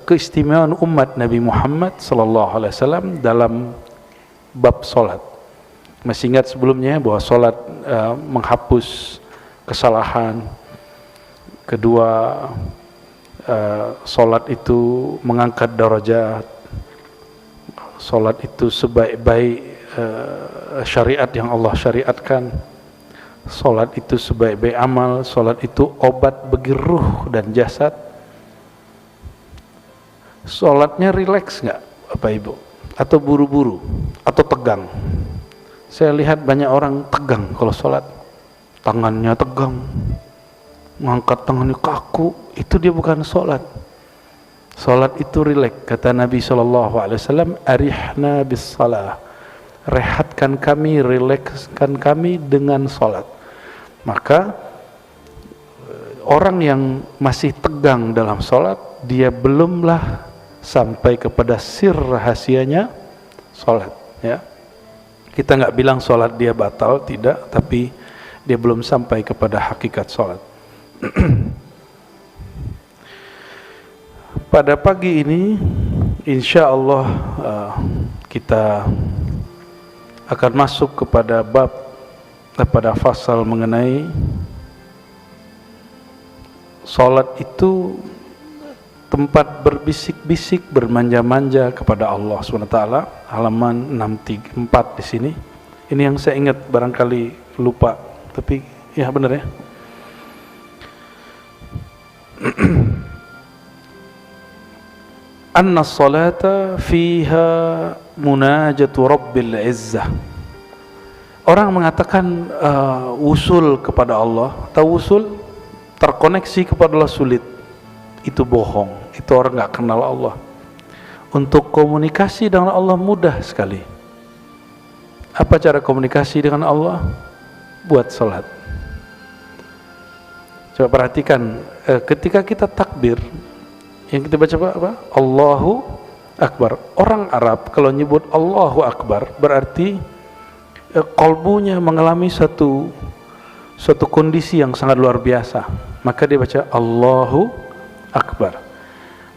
keistimewaan umat Nabi Muhammad sallallahu alaihi wasallam dalam bab salat. Masih ingat sebelumnya bahwa salat menghapus kesalahan. Kedua, salat itu mengangkat derajat. Salat itu sebaik-baik syariat yang Allah syariatkan. Salat itu sebaik-baik amal. Salat itu obat bagi ruh dan jasad. Salatnya rileks nggak Bapak Ibu? Atau buru-buru? Atau tegang? Saya lihat banyak orang tegang kalau salat. Tangannya tegang, ngangkat tangannya kaku. Itu dia bukan salat. Salat itu rileks. Kata Nabi SAW, arihna bis salah. Rehatkan kami, rilekskan kami dengan salat. Maka orang yang masih tegang dalam salat, dia belumlah sampai kepada sir rahasianya salat, ya. Kita nggak bilang salat dia batal, tidak, tapi dia belum sampai kepada hakikat salat. Pada pagi ini insya Allah kita akan masuk kepada pada fasal mengenai salat itu tempat berbisik-bisik, bermanja-manja kepada Allah SWT. Halaman 634 di sini. Ini yang saya ingat, barangkali lupa, tapi ya benar ya. Anna salata fiha munajatu rabbil izzah. Orang mengatakan usul kepada Allah, atau usul terkoneksi kepada Allah sulit. Itu bohong. Itu orang nggak kenal Allah. Untuk komunikasi dengan Allah mudah sekali. Apa cara komunikasi dengan Allah? Buat salat. Coba perhatikan, ketika kita takbir, yang kita baca apa? Allahu Akbar. Orang Arab kalau nyebut Allahu Akbar berarti qalbunya mengalami satu kondisi yang sangat luar biasa. Maka dia baca Allahu Akbar.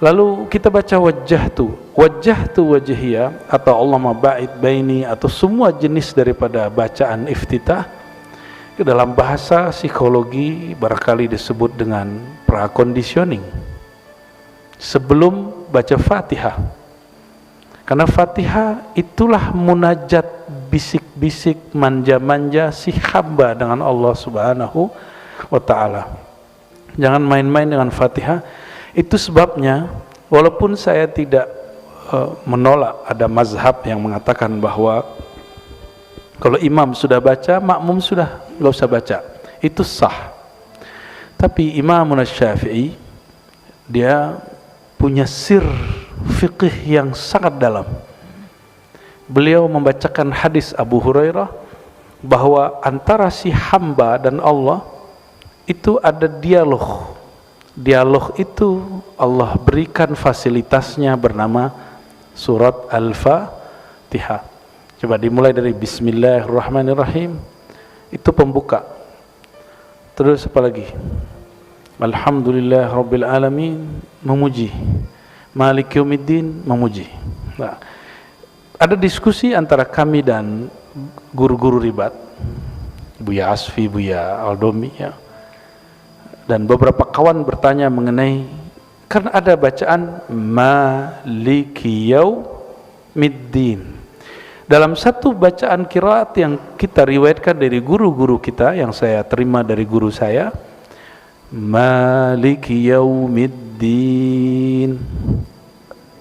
Lalu kita baca wajjahtu wajhiya atau Allahumma ba'id baini atau semua jenis daripada bacaan iftitah. Ke dalam bahasa psikologi barangkali disebut dengan praconditioning. Sebelum baca Fatihah. Karena Fatihah itulah munajat bisik-bisik manja-manja si hamba dengan Allah Subhanahu wa taala. Jangan main-main dengan Fatihah. Itu sebabnya walaupun saya tidak menolak ada mazhab yang mengatakan bahwa kalau imam sudah baca, makmum sudah nggak usah baca. Itu sah. Tapi Imam Syafi'i dia punya sir fikih yang sangat dalam. Beliau membacakan hadis Abu Hurairah bahwa antara si hamba dan Allah itu ada dialog. Dialog itu Allah berikan fasilitasnya bernama surat Al-Fatihah. Coba dimulai dari Bismillahirrahmanirrahim. Itu pembuka. Terus apa lagi? Alhamdulillah Rabbil Alamin, memuji. Maliki Yaumiddin, memuji. Nah, ada diskusi antara kami dan guru-guru ribat, Buya Asfi, Buya Aldomi, ya. Dan beberapa kawan bertanya mengenai, karena ada bacaan Maliki Yaumiddin. Dalam satu bacaan qiraat yang kita riwayatkan dari guru-guru kita, yang saya terima dari guru saya, Maliki Yaumiddin.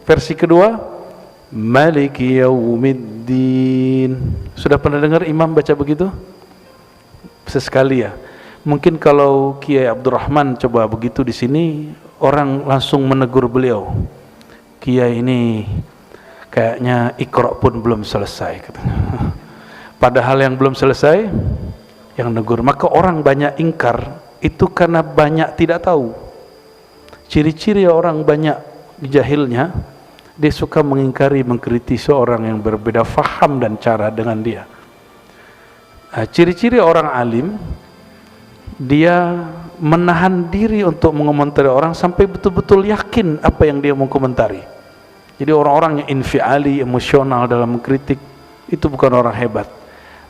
Versi kedua, Maliki Yaumiddin. Sudah pernah dengar imam baca begitu? Sesekali ya. Mungkin kalau Kiai Abdurrahman coba begitu di sini, orang langsung menegur beliau. Kiai ini kayaknya Iqra pun belum selesai, katanya. Padahal yang belum selesai yang negur. Maka orang banyak ingkar itu karena banyak tidak tahu. Ciri-ciri orang banyak jahilnya, dia suka mengingkari, mengkritisi orang yang berbeda faham dan cara dengan dia. Ciri-ciri orang alim, dia menahan diri untuk mengomentari orang sampai betul-betul yakin apa yang dia mau komentari. Jadi orang-orang yang infiali, emosional dalam mengkritik, itu bukan orang hebat.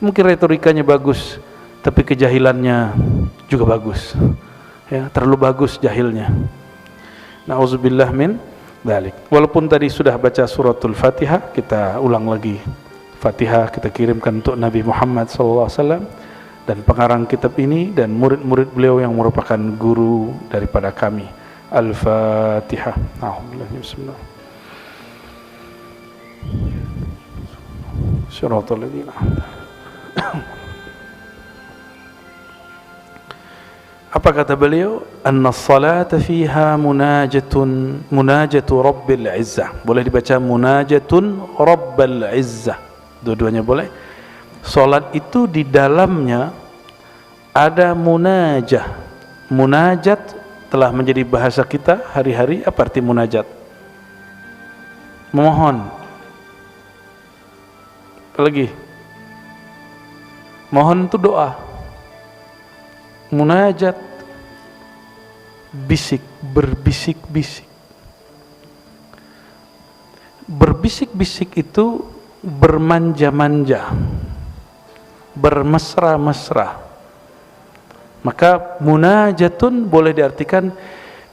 Mungkin retorikanya bagus, tapi kejahilannya juga bagus. Ya, terlalu bagus jahilnya. Nauzubillah min dzalik. Walaupun tadi sudah baca suratul Fatihah, kita ulang lagi. Fatihah kita kirimkan untuk Nabi Muhammad SAW dan pengarang kitab ini dan murid-murid beliau yang merupakan guru daripada kami. Al-Fatihah. Bismillah. Suratul ladzina. Apa kata beliau? Anna salata fiha munajatu Rabbil Izzah. Boleh dibaca munajatun Rabbil Izzah. Dua-duanya boleh. Salat itu di dalamnya ada munajah. Munajat telah menjadi bahasa kita hari-hari. Apa arti munajat? Memohon. Apa lagi? Mohon itu doa. Munajat, bisik, berbisik-bisik. Berbisik-bisik itu bermanja-manja, bermesra-mesra. Maka munajatun boleh diartikan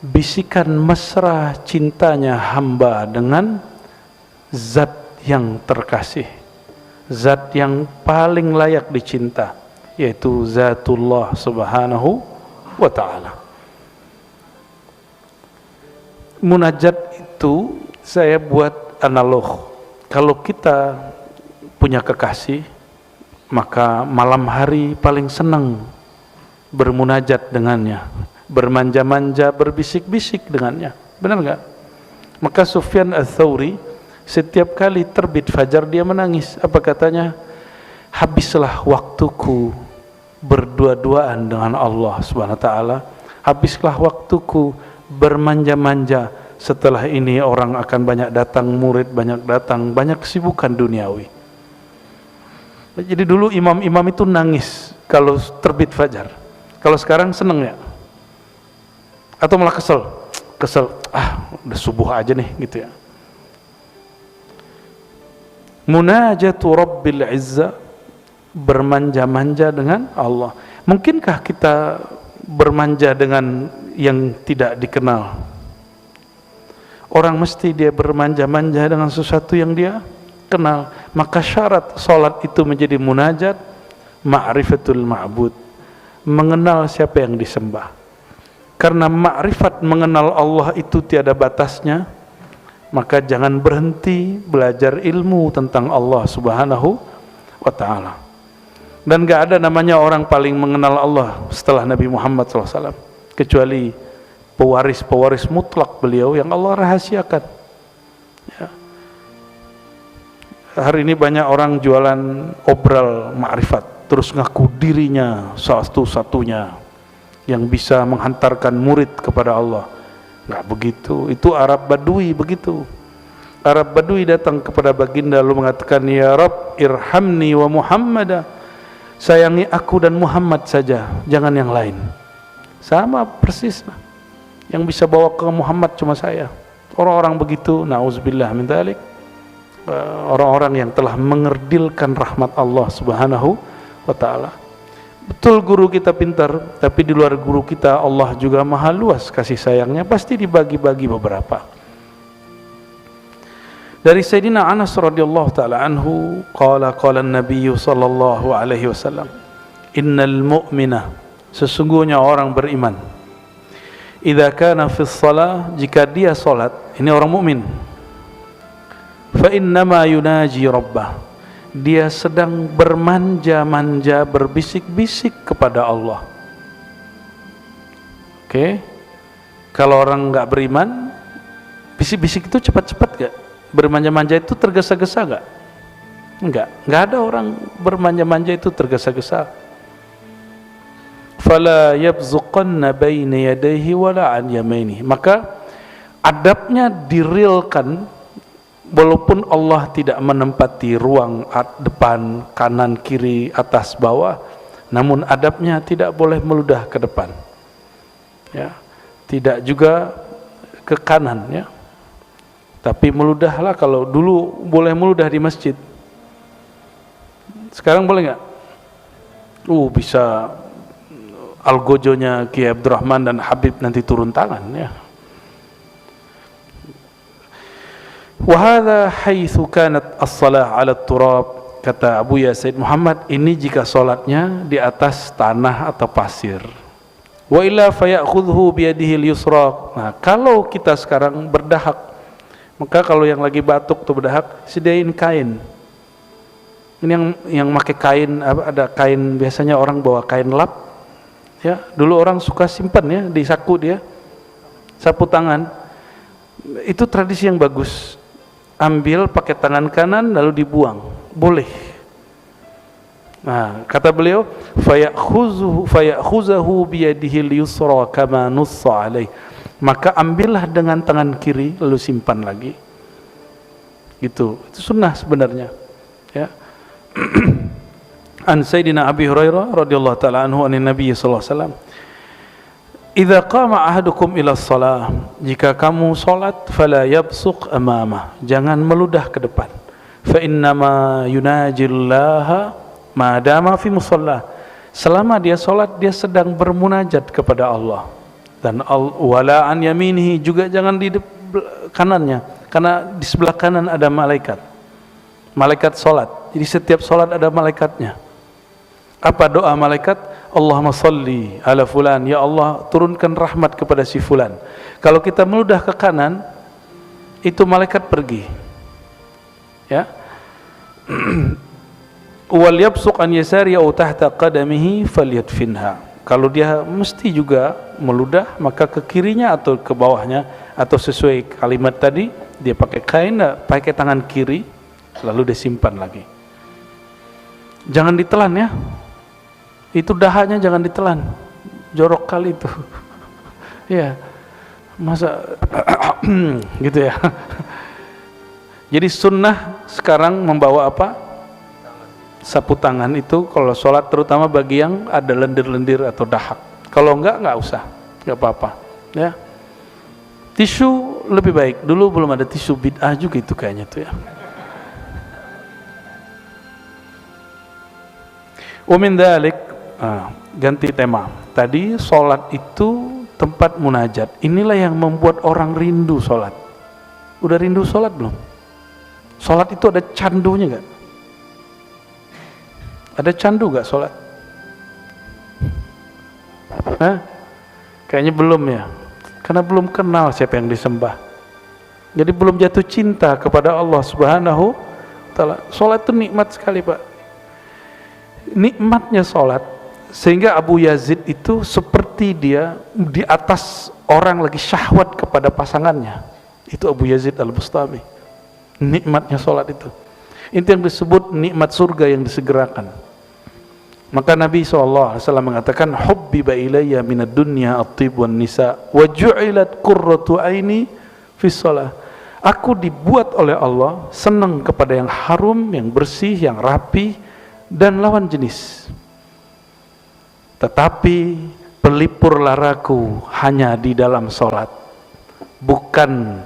bisikan mesra cintanya hamba dengan zat yang terkasih, zat yang paling layak dicinta, yaitu zatullah subhanahu wa ta'ala. Munajat itu saya buat analog. Kalau kita punya kekasih, maka malam hari paling senang bermunajat dengannya, bermanja-manja, berbisik-bisik dengannya. Benar enggak? Maka Sufyan Ats-Tsauri setiap kali terbit fajar dia menangis. Apa katanya? Habislah waktuku berdua-duaan dengan Allah Subhanahu wa taala. Habislah waktuku bermanja-manja. Setelah ini orang akan banyak datang, murid banyak datang, banyak kesibukan duniawi. Jadi dulu imam-imam itu nangis kalau terbit fajar. Kalau sekarang seneng ya? Atau malah kesel? Kesel, udah subuh aja nih gitu ya. Munajatu Rabbil Izzah, bermanja-manja dengan Allah. Mungkinkah kita bermanja dengan yang tidak dikenal? Orang mesti dia bermanja-manja dengan sesuatu yang dia kenal. Maka syarat salat itu menjadi munajat, ma'rifatul ma'bud, mengenal siapa yang disembah. Karena ma'rifat mengenal Allah itu tiada batasnya, maka jangan berhenti belajar ilmu tentang Allah Subhanahu wa ta'ala. Dan gak ada namanya orang paling mengenal Allah setelah Nabi Muhammad SAW, kecuali pewaris-pewaris mutlak beliau yang Allah rahasiakan ya. Hari ini banyak orang jualan obral ma'rifat, terus ngaku dirinya satu-satunya yang bisa menghantarkan murid kepada Allah. Nggak begitu, itu Arab Badui begitu. Arab Badui datang kepada baginda lalu mengatakan, ya Rabb irhamni wa Muhammada, sayangi aku dan Muhammad saja, jangan yang lain. Sama persis, yang bisa bawa ke Muhammad cuma saya. Orang-orang begitu, na'udzubillah min dzalik, orang-orang yang telah mengerdilkan rahmat Allah Subhanahu wa ta'ala. Betul guru kita pintar, tapi di luar guru kita Allah juga maha luas kasih sayangnya, pasti dibagi-bagi beberapa. Dari Sayyidina Anas radhiyallahu ta'ala anhu, qala an-nabiy sallallahu alaihi wasallam, innal mu'mina, sesungguhnya orang beriman, idza kana fi shalah, jika dia salat, ini orang mukmin, fa innama yunaji rabbah, dia sedang bermanja-manja, berbisik-bisik kepada Allah. Oke. Kalau orang enggak beriman, bisik-bisik itu cepat-cepat enggak? Bermanja-manja itu tergesa-gesa enggak? Enggak ada orang bermanja-manja itu tergesa-gesa. Fala yabzuqanna baina yadayhi wala an yaminihi, maka adabnya direalkan walaupun Allah tidak menempati ruang depan, kanan, kiri, atas, bawah, namun adabnya tidak boleh meludah ke depan. ya, tidak juga ke kanan, ya. Tapi meludahlah. Kalau dulu boleh meludah di masjid, sekarang boleh nggak? Bisa algojonya Kiai Abdurrahman dan Habib nanti turun tangan, ya. Wa hadza haitsu kanat as-shalah 'ala turab, kata Abu Ya Said Muhammad, ini jika salatnya di atas tanah atau pasir. Wa illa fayakhudhu bi yadihi al-yusra. Nah, kalau kita sekarang berdahak, maka kalau yang lagi batuk atau berdahak, sediain kain. Ini yang pakai kain, ada kain, biasanya orang bawa kain lap, ya. Dulu orang suka simpan, ya, di saku dia, sapu tangan. Itu tradisi yang bagus. Ambil pakai tangan kanan lalu dibuang, boleh. Nah, kata beliau, fayakhuzahu biyadihi al-yusra kama nussa alaih. Maka ambillah dengan tangan kiri lalu simpan lagi. Itu sunnah sebenarnya, ya. An Sayyidina Abi Hurairah radhiyallahu taala anhu an Nabi sallallahu alaihi wasallam, idza qama ahadukum ila shalah, jika kamu salat, fala yabsuq amamah, jangan meludah ke depan. Fa innama yunajillaha ma dama fi musalla, selama dia salat dia sedang bermunajat kepada Allah. Dan wala an yaminihi, juga jangan di kanannya, karena di sebelah kanan ada malaikat salat. Jadi setiap salat ada malaikatnya. Apa doa malaikat? Allahumma salli ala fulan, ya Allah turunkan rahmat kepada si fulan. Kalau kita meludah ke kanan, itu malaikat pergi, ya. Wal yabsuq an yasari aw tahta qadamihi falyadfinha. Kalau dia mesti juga meludah, maka ke kirinya atau ke bawahnya, atau sesuai kalimat tadi, dia pakai kain, pakai tangan kiri lalu disimpan lagi. Jangan ditelan, ya. Itu dahanya jangan ditelan, jorok kali itu. Ya, masa gitu, ya. Jadi sunnah sekarang membawa apa? Sapu tangan itu kalau sholat, terutama bagi yang ada lendir-lendir atau dahak. Kalau enggak usah, enggak apa-apa, ya. Tisu lebih baik. Dulu belum ada tisu, bid'ah juga itu kayaknya tuh, ya. Wa min dzalik, ganti tema. Tadi sholat itu tempat munajat. Inilah yang membuat orang rindu sholat. Udah rindu sholat belum? Sholat itu ada candunya gak? Ada candu gak sholat? Kayaknya belum, ya. Karena belum kenal siapa yang disembah. Jadi belum jatuh cinta kepada Allah Subhanahu wa ta'ala. Sholat itu nikmat sekali, Pak. Nikmatnya sholat, sehingga Abu Yazid itu seperti dia di atas orang lagi syahwat kepada pasangannya. Itu Abu Yazid al-Bustami. Nikmatnya sholat itu yang disebut nikmat surga yang disegerakan. Maka Nabi SAW mengatakan, hubbiba ilayya minad dunya at-tib wan nisa wa ju'ilat qurratu aini fi shalah. Aku dibuat oleh Allah senang kepada yang harum, yang bersih, yang rapi, dan lawan jenis. Tetapi pelipur laraku hanya di dalam sholat. Bukan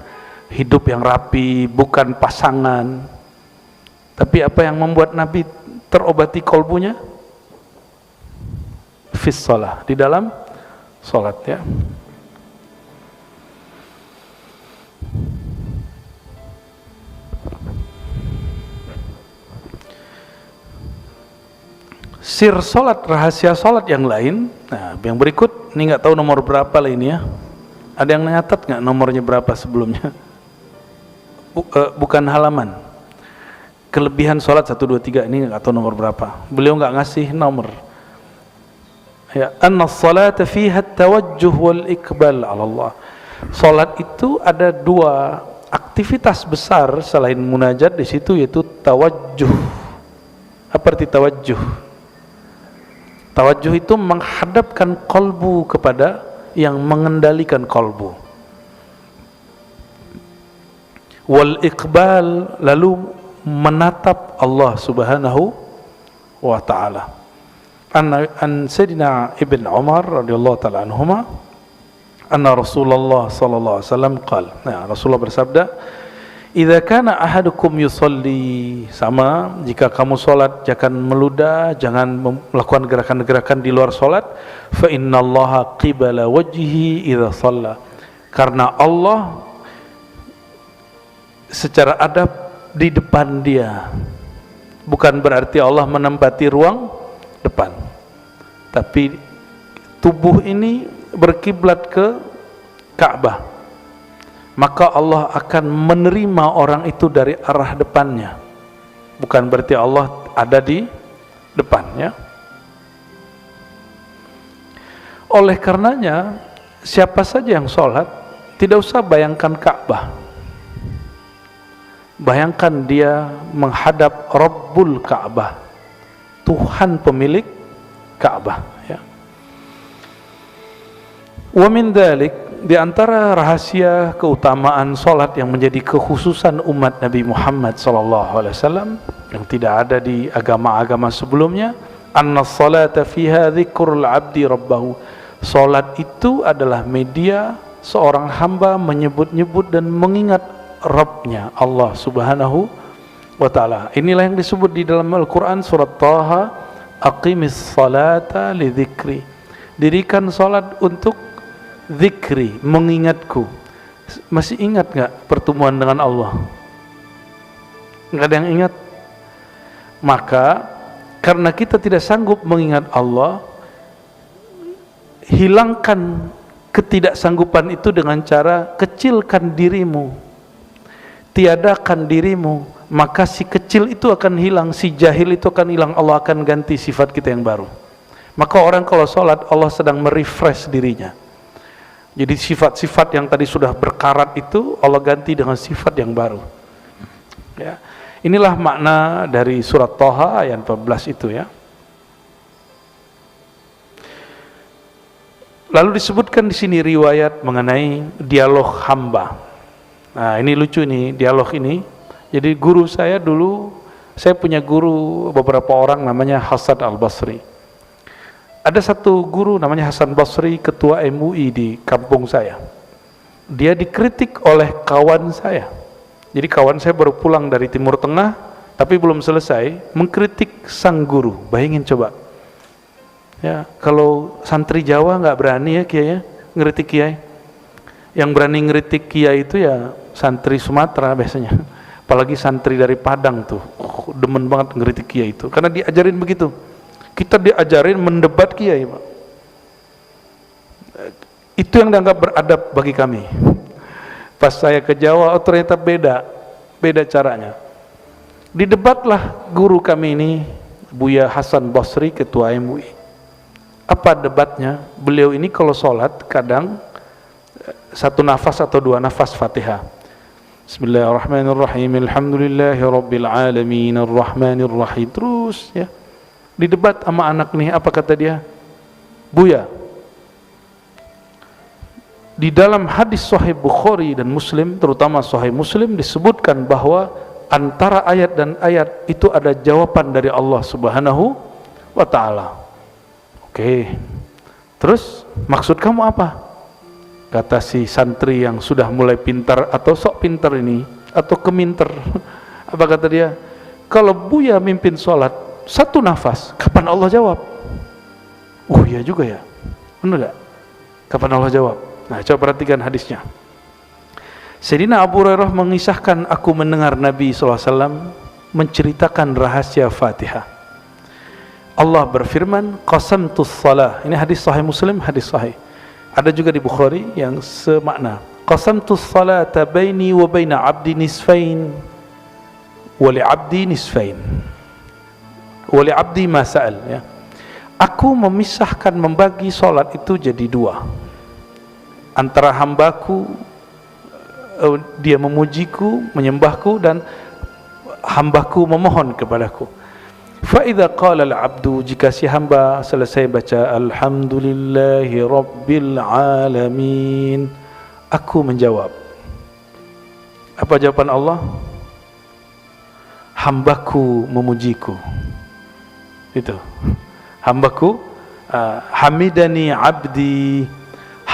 hidup yang rapi, bukan pasangan. Tapi apa yang membuat Nabi terobati kolbunya? Fis shalah, di dalam sholat, ya. Sir sholat, rahasia sholat yang lain. Nah, yang berikut ini nggak tahu nomor berapa lah ini, ya. Ada yang nyatat nggak nomornya berapa sebelumnya? Bukan halaman. Kelebihan sholat 1, 2, 3 ini nggak tahu nomor berapa. Beliau nggak ngasih nomor. Ya, anna sholata fiha tawajjuh wal iqbal ala Allah. Sholat itu ada 2 aktivitas besar selain munajat di situ, yaitu tawajjuh. Apa arti tawajjuh? Tawajjuh itu menghadapkan kolbu kepada yang mengendalikan kolbu. Wal iqbal, lalu menatap Allah Subhanahu wa ta'ala. An Sayyidina Ibn Umar radhiyallahu ta'ala anhuma, anna Rasulullah sallallahu alaihi wasallam qala. Nah, Rasulullah bersabda, "Idza kana ahadukum yusalli," sama jika kamu salat jangan meludah, jangan melakukan gerakan-gerakan di luar salat, fa innallaha qibala wajhihi idza shalla. Karena Allah secara adab di depan dia. Bukan berarti Allah menempati ruang depan, tapi tubuh ini berkiblat ke Ka'bah, maka Allah akan menerima orang itu dari arah depannya. Bukan berarti Allah ada di depannya. Oleh karenanya, siapa saja yang sholat tidak usah bayangkan Ka'bah. Bayangkan dia menghadap Rabbul Ka'bah, Tuhan pemilik Ka'bah, ya. Wa min dzalik, di antara rahasia keutamaan salat yang menjadi kekhususan umat Nabi Muhammad sallallahu alaihi wasallam yang tidak ada di agama-agama sebelumnya, anna salata fiha dzikrul 'abdi rabbahu. Salat itu adalah media seorang hamba menyebut-nyebut dan mengingat Rabbnya, Allah subhanahu wa ta'ala. Inilah yang disebut di dalam Al-Quran surat Taha, aqimis salata li dzikri. Dirikan salat untuk zikri, mengingatku. Masih ingat gak pertemuan dengan Allah? Gak ada yang ingat? Maka karena kita tidak sanggup mengingat Allah, hilangkan ketidaksanggupan itu dengan cara kecilkan dirimu, tiadakan dirimu, maka si kecil itu akan hilang, si jahil itu akan hilang. Allah akan ganti sifat kita yang baru. Maka orang kalau sholat, Allah sedang merefresh dirinya. Jadi sifat-sifat yang tadi sudah berkarat itu Allah ganti dengan sifat yang baru, ya. Inilah makna dari surat Thaha ayat 14 itu, ya. Lalu disebutkan di sini riwayat mengenai dialog hamba. Nah, ini lucu nih dialog ini. Jadi guru saya dulu, saya punya guru beberapa orang namanya Hasan Al-Basri. Ada satu guru namanya Hasan Basri, ketua MUI di kampung saya. Dia dikritik oleh kawan saya. Jadi kawan saya baru pulang dari Timur Tengah, tapi belum selesai, mengkritik sang guru. Bayangin coba. Ya, kalau santri Jawa nggak berani ya Kiai ya, ngeritik Kiai. Yang berani ngeritik Kiai itu ya santri Sumatera biasanya. Apalagi santri dari Padang tuh, demen banget ngeritik Kiai itu, karena diajarin begitu. Kita diajarin mendebat Kiai, Pak. Itu yang dianggap beradab bagi kami. Pas saya ke Jawa, oh ternyata beda caranya. Didebatlah guru kami ini, Buya Hasan Basri, ketua MUI. Apa debatnya? Beliau ini kalau sholat kadang satu nafas atau dua nafas Fatihah. Bismillahirrahmanirrahim, alhamdulillahi rabbil alamin, arrahmanirrahim. Terus ya, di debat sama anak nih, apa kata dia? Buya, di dalam hadis Sahih Bukhari dan Muslim, terutama Sahih Muslim, disebutkan bahwa antara ayat dan ayat itu ada jawaban dari Allah subhanahu wa ta'ala. Oke, terus maksud kamu apa? Kata si santri yang sudah mulai pintar atau sok pintar ini, atau keminter. Apa kata dia? Kalau Buya mimpin sholat satu nafas, kapan Allah jawab? Oh iya juga ya, benar gak? Kapan Allah jawab? Nah, coba perhatikan hadisnya. Sayyidina Abu Hurairah mengisahkan, aku mendengar Nabi SAW menceritakan rahasia Fatihah. Allah berfirman, qasamtus salah. Ini hadis Sahih Muslim, hadis sahih. Ada juga di Bukhari yang semakna. Qasamtus salata baini wa baina abdi nisfain wa li abdi nisfain wa li abdi ma sa'al, ya. Aku memisahkan, membagi salat itu jadi dua. Antara hambaku, dia memujiku, menyembahku, dan hambaku memohon kepadaku. Fa idza qala al-'abdu, jika si hamba selesai baca alhamdulillahi rabbil alamin, aku menjawab. Apa jawaban Allah? Hambaku memujiku. Itu. Hambaku hamidani 'abdi,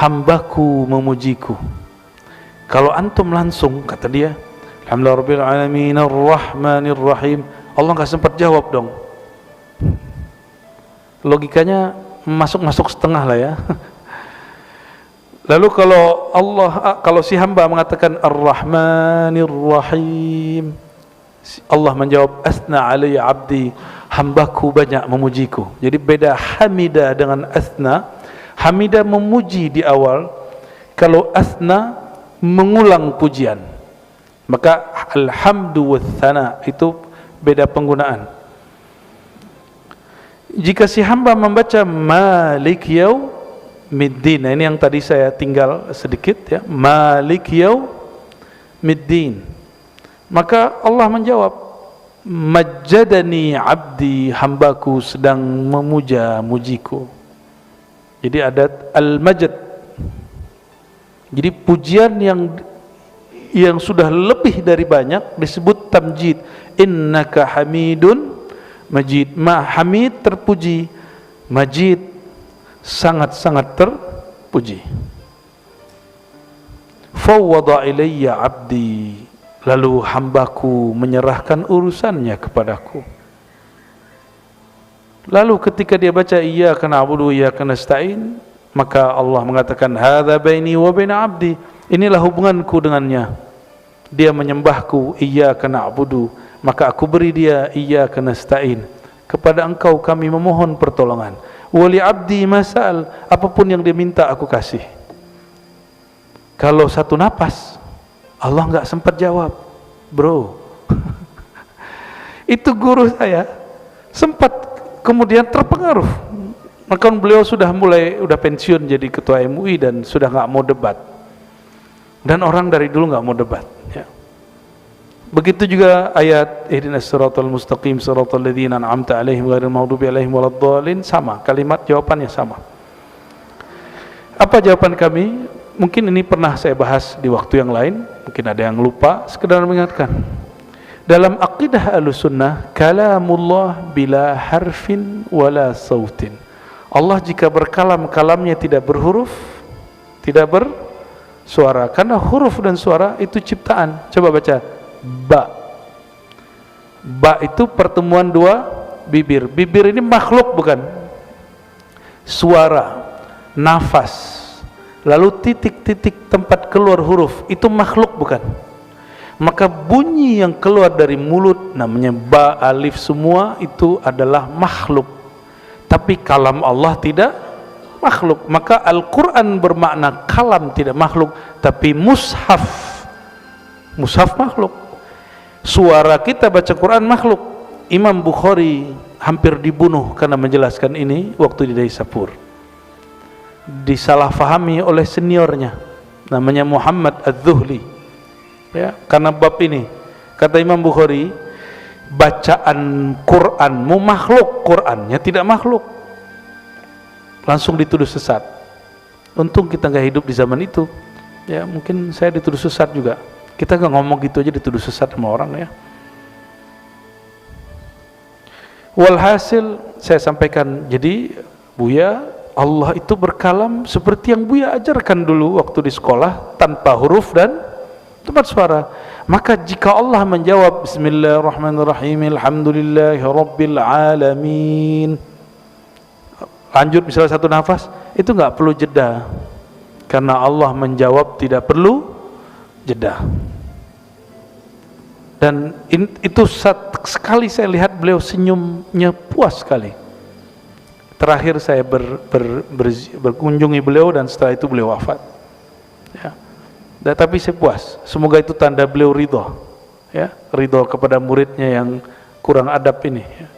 hambaku memujiku. Kalau antum langsung, kata dia, alhamdulillah rabbil alamin arrahmanir rahim, Allah nggak sempat jawab dong. Logikanya masuk setengah lah ya. Lalu kalau si hamba mengatakan ar-rahmanir rahim, Allah menjawab asna alayya abdi, hambaku banyak memujiku. Jadi beda hamida dengan asna. Hamida memuji di awal, kalau asna mengulang pujian. Maka alhamdu wathana itu beda penggunaan. Jika si hamba membaca Malik Yaumiddin, nah ini yang tadi saya tinggal sedikit ya, Malik Yaumiddin, maka Allah menjawab majjadani abdi, hambaku sedang memuja-mujiku. Jadi ada al-majd, jadi pujian yang sudah lebih dari banyak disebut tamjid. Innaka hamidun majid. Hamid terpuji, majid sangat-sangat terpuji. Fawwada ilayya abdi, lalu hambaku menyerahkan urusannya kepadaku. Lalu ketika dia baca iyyaka na'budu wa iyyaka nasta'in, maka Allah mengatakan hadza baini wa baina abdi, inilah hubunganku dengannya. Dia menyembahku iyyaka na'budu, maka aku beri dia iyyaka nasta'in, kepada engkau kami memohon pertolongan. Wali abdi masal, apapun yang dia minta aku kasih. Kalau satu napas Allah nggak sempat jawab, bro. Itu guru saya sempat kemudian terpengaruh. Maka beliau sudah pensiun jadi ketua MUI dan sudah nggak mau debat. Dan orang dari dulu nggak mau debat. Ya. Begitu juga ayat ihdinas siratal mustaqim siratal ladzina an'amta 'alaihim ghairil maghdubi 'alaihim waladdallin, sama, kalimat jawabannya sama. Apa jawaban kami? Mungkin ini pernah saya bahas di waktu yang lain, mungkin ada yang lupa, sekedar mengingatkan. Dalam aqidah Ahlussunnah, kalamullah bila harfin wala sautin. Allah jika berkalam, kalamnya tidak berhuruf, tidak bersuara, karena huruf dan suara itu ciptaan. Coba baca ba. Ba itu pertemuan dua bibir. Bibir ini makhluk bukan? Suara, nafas, lalu titik-titik tempat keluar huruf, itu makhluk bukan? Maka bunyi yang keluar dari mulut namanya ba, alif, semua itu adalah makhluk. Tapi kalam Allah tidak makhluk. Maka Al-Quran bermakna kalam tidak makhluk, tapi mushaf makhluk. Suara kita baca Quran makhluk. Imam Bukhari hampir dibunuh karena menjelaskan ini waktu di Daisapur. Disalahfahami oleh seniornya namanya Muhammad Az-Zuhli ya, karena bab ini kata Imam Bukhari, bacaan Quranmu makhluk, Qurannya tidak makhluk. Langsung dituduh sesat. Untung kita nggak hidup di zaman itu ya, mungkin saya dituduh sesat juga. Kita nggak ngomong gitu aja dituduh sesat sama orang ya. Walhasil saya sampaikan, jadi Buya, Allah itu berkalam seperti yang Buya ajarkan dulu waktu di sekolah, tanpa huruf dan tempat suara. Maka jika Allah menjawab bismillahirrahmanirrahim alhamdulillahi rabbil alamin, lanjut misalnya satu nafas, itu nggak perlu jeda, karena Allah menjawab tidak perlu jeda. Dan itu sekali saya lihat beliau senyumnya puas sekali. Terakhir saya berkunjungi beliau dan setelah itu beliau wafat ya. Tapi saya puas, semoga itu tanda beliau ridho ya, ridho kepada muridnya yang kurang adab ini ya.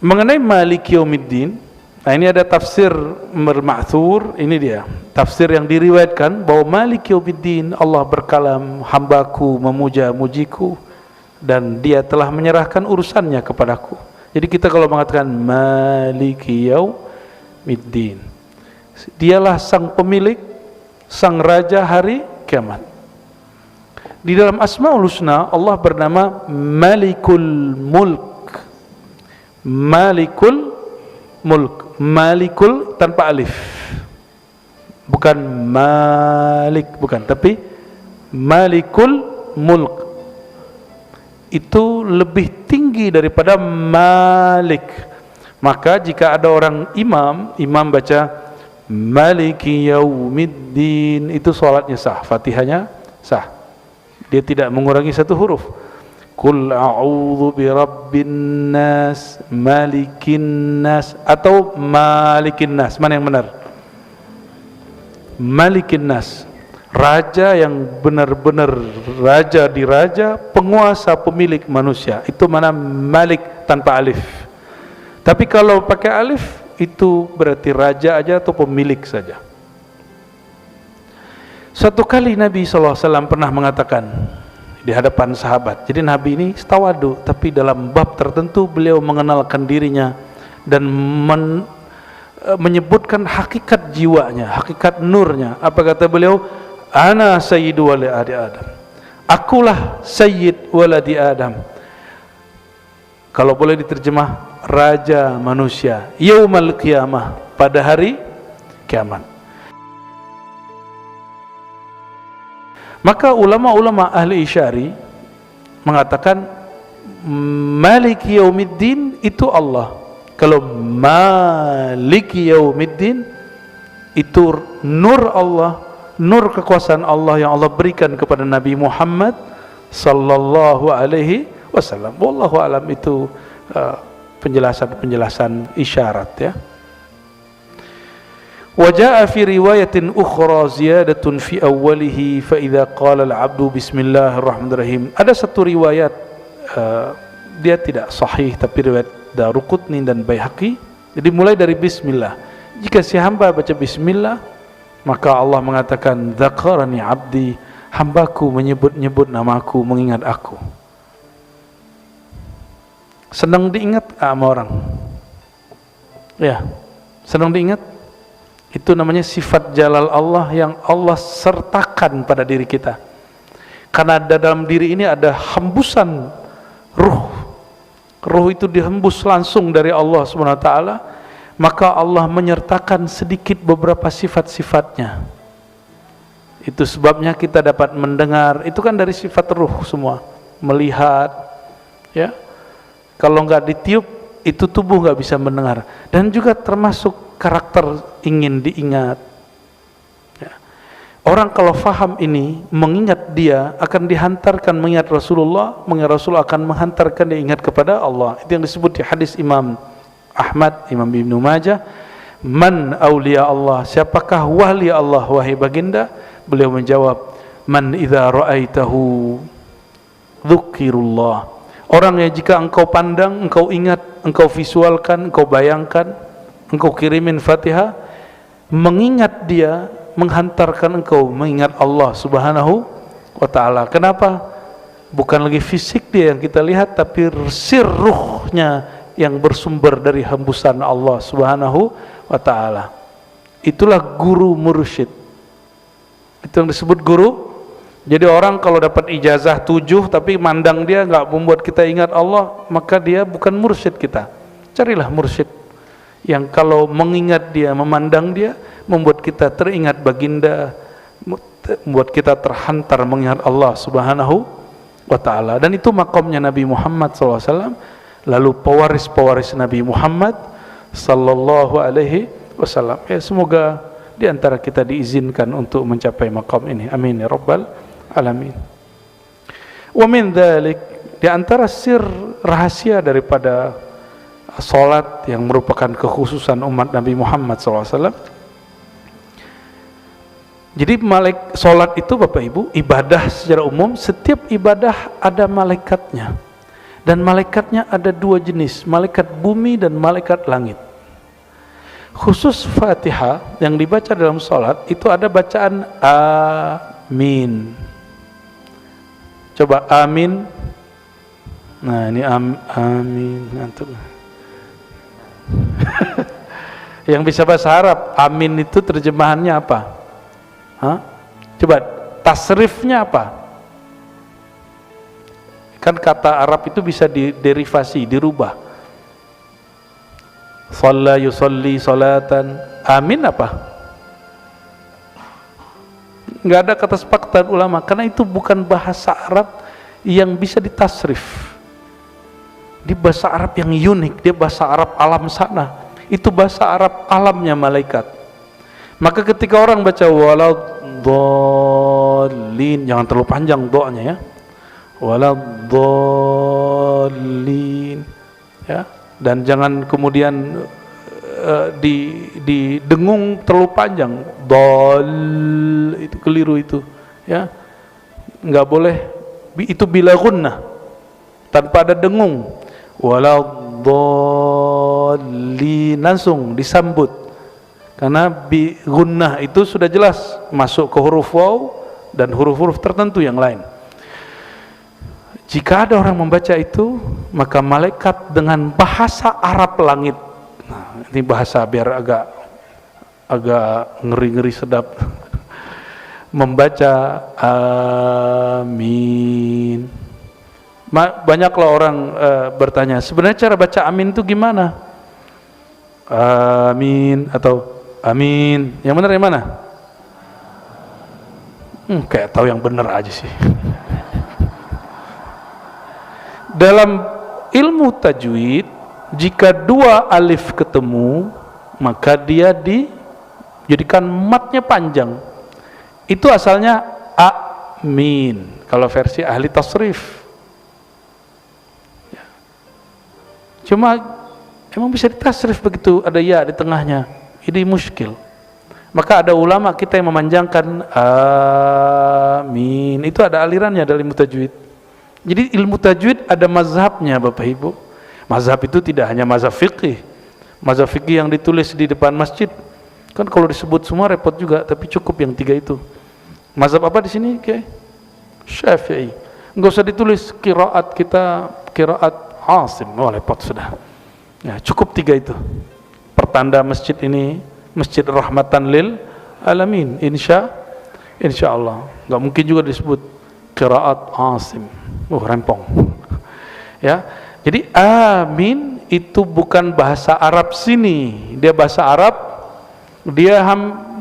Mengenai Malik Yaumiddin, nah ini ada tafsir Ma'thur, ini dia tafsir yang diriwayatkan bahwa Malik Yaumiddin, Allah berkalam, hambaku memuja-mujiku dan dia telah menyerahkan urusannya kepadaku. Jadi kita kalau mengatakan Maliki Yaumiddin, dialah sang pemilik, sang raja hari kiamat. Di dalam Asmaul Husna Allah bernama Malikul Mulk, Malikul mulk. Malikul tanpa alif, bukan malik, bukan, tapi malikul mulk. Itu lebih tinggi daripada malik. Maka jika ada orang imam baca maliki yaumiddin, itu salatnya sah, Fatihahnya sah, dia tidak mengurangi satu huruf. Qul a'udzu birabbin nas malikin nas atau malikin nas, mana yang benar? Malikin nas, raja yang benar-benar raja di raja, penguasa, pemilik manusia. Itu mana malik tanpa alif. Tapi kalau pakai alif, itu berarti raja aja atau pemilik saja. Suatu kali Nabi SAW pernah mengatakan di hadapan sahabat. Jadi Nabi ini tawadu, tapi dalam bab tertentu beliau mengenalkan dirinya dan menyebutkan hakikat jiwanya, hakikat nurnya. Apa kata beliau? Ana sayyidu waladi Adam. Akulah sayyid waladi Adam. Kalau boleh diterjemah, raja manusia. Yaumal qiyamah, pada hari kiamat. Maka ulama-ulama ahli isyari mengatakan Maliki yaumiddin itu Allah. Kalau Maliki yaumiddin itu nur Allah, nur kekuasaan Allah yang Allah berikan kepada Nabi Muhammad sallallahu alaihi wasallam. Wallahu alam, itu penjelasan isyarat ya. Wa fi riwayatin ukhra ziyadatun fi awwalihi fa idza qala al-'abdu bismillahirrahmanirrahim. Ada satu riwayat dia tidak sahih, tapi riwayat Daruqutni dan Baihaqi. Jadi mulai dari bismillah. Jika si hamba baca bismillah, maka Allah mengatakan dzakarani 'abdi, hambaku menyebut-nyebut namaku, mengingat aku. Senang diingat sama orang? Ya, senang diingat. Itu namanya sifat jalal Allah yang Allah sertakan pada diri kita. Karena dalam diri ini ada hembusan ruh. Ruh itu dihembus langsung dari Allah SWT. Maka Allah menyertakan sedikit beberapa sifat-sifatnya. Itu sebabnya kita dapat mendengar. Itu kan dari sifat ruh semua. Melihat, ya. Kalau nggak ditiup, itu tubuh nggak bisa mendengar. Dan juga termasuk karakter ingin diingat ya. Orang kalau faham ini, mengingat dia akan dihantarkan mengingat Rasulullah, mengingat Rasul akan menghantarkan dia ingat kepada Allah. Itu yang disebut di hadis Imam Ahmad, Imam Ibnu Majah, man awliya Allah, siapakah wali Allah wahai baginda? Beliau menjawab, man idza ra'aitahu dzukirullah, orang yang jika engkau pandang, engkau ingat, engkau visualkan, engkau bayangkan, engkau kirimin Fatihah, mengingat dia, menghantarkan engkau mengingat Allah Subhanahu wa ta'ala. Kenapa? Bukan lagi fisik dia yang kita lihat, tapi sirruhnya yang bersumber dari hembusan Allah Subhanahu wa ta'ala. Itulah guru mursyid. Itu yang disebut guru. Jadi orang kalau dapat ijazah 7 tapi mandang dia nggak membuat kita ingat Allah, maka dia bukan mursyid kita. Carilah mursyid yang kalau mengingat dia, memandang dia, membuat kita teringat baginda, membuat kita terhantar mengingat Allah Subhanahu wa ta'ala. Dan itu makamnya Nabi Muhammad SAW. Lalu pewaris-pewaris Nabi Muhammad sallallahu alaihi wasallam. Ya, semoga di antara kita diizinkan untuk mencapai makam ini. Amin ya rabbal alamin. Wa min dzalik, di antara sir rahasia daripada salat yang merupakan kekhususan umat Nabi Muhammad SAW. Jadi salat itu Bapak Ibu, ibadah secara umum, setiap ibadah ada malaikatnya. Dan malaikatnya ada dua jenis, malaikat bumi dan malaikat langit. Khusus Fatihah yang dibaca dalam salat itu ada bacaan amin. Coba amin. Nah ini amin. Ngantuk. Yang bisa bahasa Arab, amin itu terjemahannya apa? Hah? Coba tasrifnya apa? Kan kata Arab itu bisa diderivasi, dirubah. Shalla yusalli salatan. Amin apa? Nggak ada kata sepakatan ulama, karena itu bukan bahasa Arab yang bisa ditasrif. Di bahasa Arab yang unik, dia bahasa Arab alam sana. Itu bahasa Arab alamnya malaikat. Maka ketika orang baca waladhdallin, jangan terlalu panjang doanya ya. Waladhdallin, ya. Dan jangan kemudian didengung terlalu panjang. Dal itu keliru itu, ya. Nggak boleh, itu bila gunnah, tanpa ada dengung. Waladhdallin langsung disambut, karena bi gunnah itu sudah jelas masuk ke huruf waw dan huruf-huruf tertentu yang lain. Jika ada orang membaca itu, maka malaikat dengan bahasa Arab langit, nah, ini bahasa biar agak ngeri-ngeri sedap, membaca amin. Banyaklah orang bertanya, sebenarnya cara baca amin itu gimana? Amin atau amin, yang benar yang mana? Kayak tahu yang benar aja sih. Dalam ilmu tajwid, jika dua alif ketemu, maka dia dijadikan matnya panjang. Itu asalnya amin kalau versi ahli tasrif. Cuma emang bisa ditasrif begitu, ada ya di tengahnya, ini muskil. Maka ada ulama kita yang memanjangkan amin, itu ada alirannya dalam ilmu tajwid. Jadi ilmu tajwid ada mazhabnya Bapak Ibu. Mazhab itu tidak hanya mazhab fikih. Mazhab fikih yang ditulis di depan masjid, kan kalau disebut semua repot juga, tapi cukup yang tiga itu. Mazhab apa di sini? Syafi'i. Enggak usah ditulis qiraat kita, qiraat Asim, repot sudah. Ya, cukup tiga itu. Pertanda masjid ini masjid rahmatan lil alamin. Insya Allah. Enggak mungkin juga disebut qiraat Asim. Rempong. Ya. Jadi amin itu bukan bahasa Arab sini. Dia bahasa Arab. Dia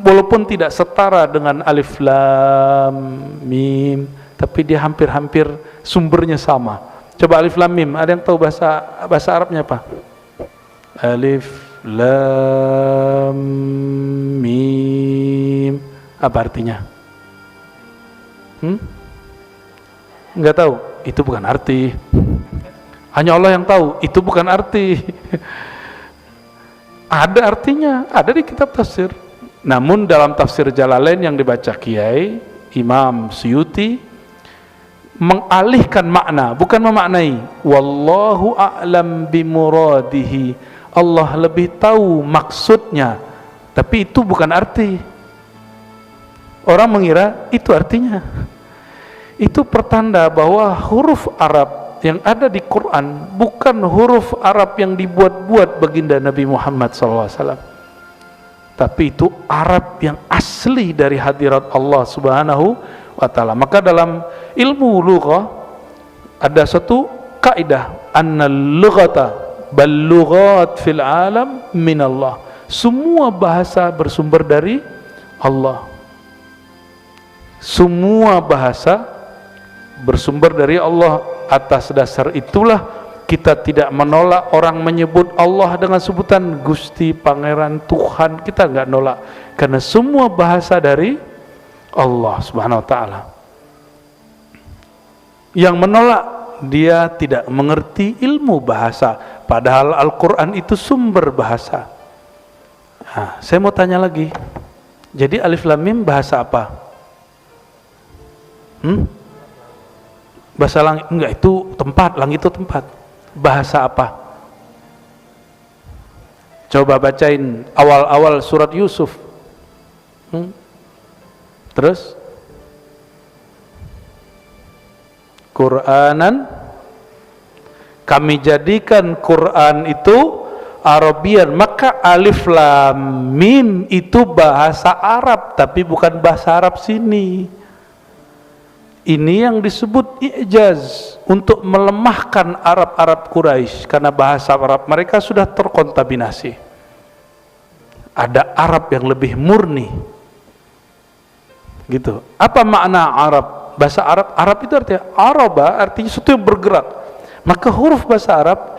walaupun tidak setara dengan alif lam mim, tapi dia hampir-hampir sumbernya sama. Coba alif lam mim, ada yang tahu bahasa Arabnya apa? Alif lam mim, apa artinya? Enggak tahu. Itu bukan arti. Hanya Allah yang tahu. Itu bukan arti. Ada artinya, ada di kitab tafsir. Namun dalam tafsir Jalalain yang dibaca Kiai Imam Suyuti, mengalihkan makna, bukan memaknai. Wallahu a'lam bimuradihi, Allah lebih tahu maksudnya, tapi itu bukan arti. Orang mengira itu artinya. Itu pertanda bahwa huruf Arab yang ada di Quran bukan huruf Arab yang dibuat-buat baginda Nabi Muhammad SAW, tapi itu Arab yang asli dari hadirat Allah Subhanahu wa ta'ala. Maka dalam ilmu lughah ada satu kaidah, annal lughata bal lughat fil alam min Allah. Semua bahasa bersumber dari Allah. Semua bahasa bersumber dari Allah. Atas dasar itulah kita tidak menolak orang menyebut Allah dengan sebutan Gusti, Pangeran, Tuhan. Kita nggak nolak, karena semua bahasa dari Allah Subhanahu wa ta'ala. Yang menolak, dia tidak mengerti ilmu bahasa, padahal Al-Quran itu sumber bahasa. Nah, saya mau tanya lagi, jadi alif lam mim bahasa apa? Bahasa langit? Enggak, itu tempat, langit itu tempat. Bahasa apa? Coba bacain awal-awal surat Yusuf. Terus Qur'anan, kami jadikan Quran itu Arabian, maka alif lam mim itu bahasa Arab, tapi bukan bahasa Arab sini. Ini yang disebut i'jaz, untuk melemahkan Arab-Arab Quraisy, karena bahasa Arab mereka sudah terkontaminasi. Ada Arab yang lebih murni, gitu. Apa makna Arab? Bahasa Arab, Arab itu artinya araba, artinya sesuatu yang bergerak. Maka huruf bahasa Arab,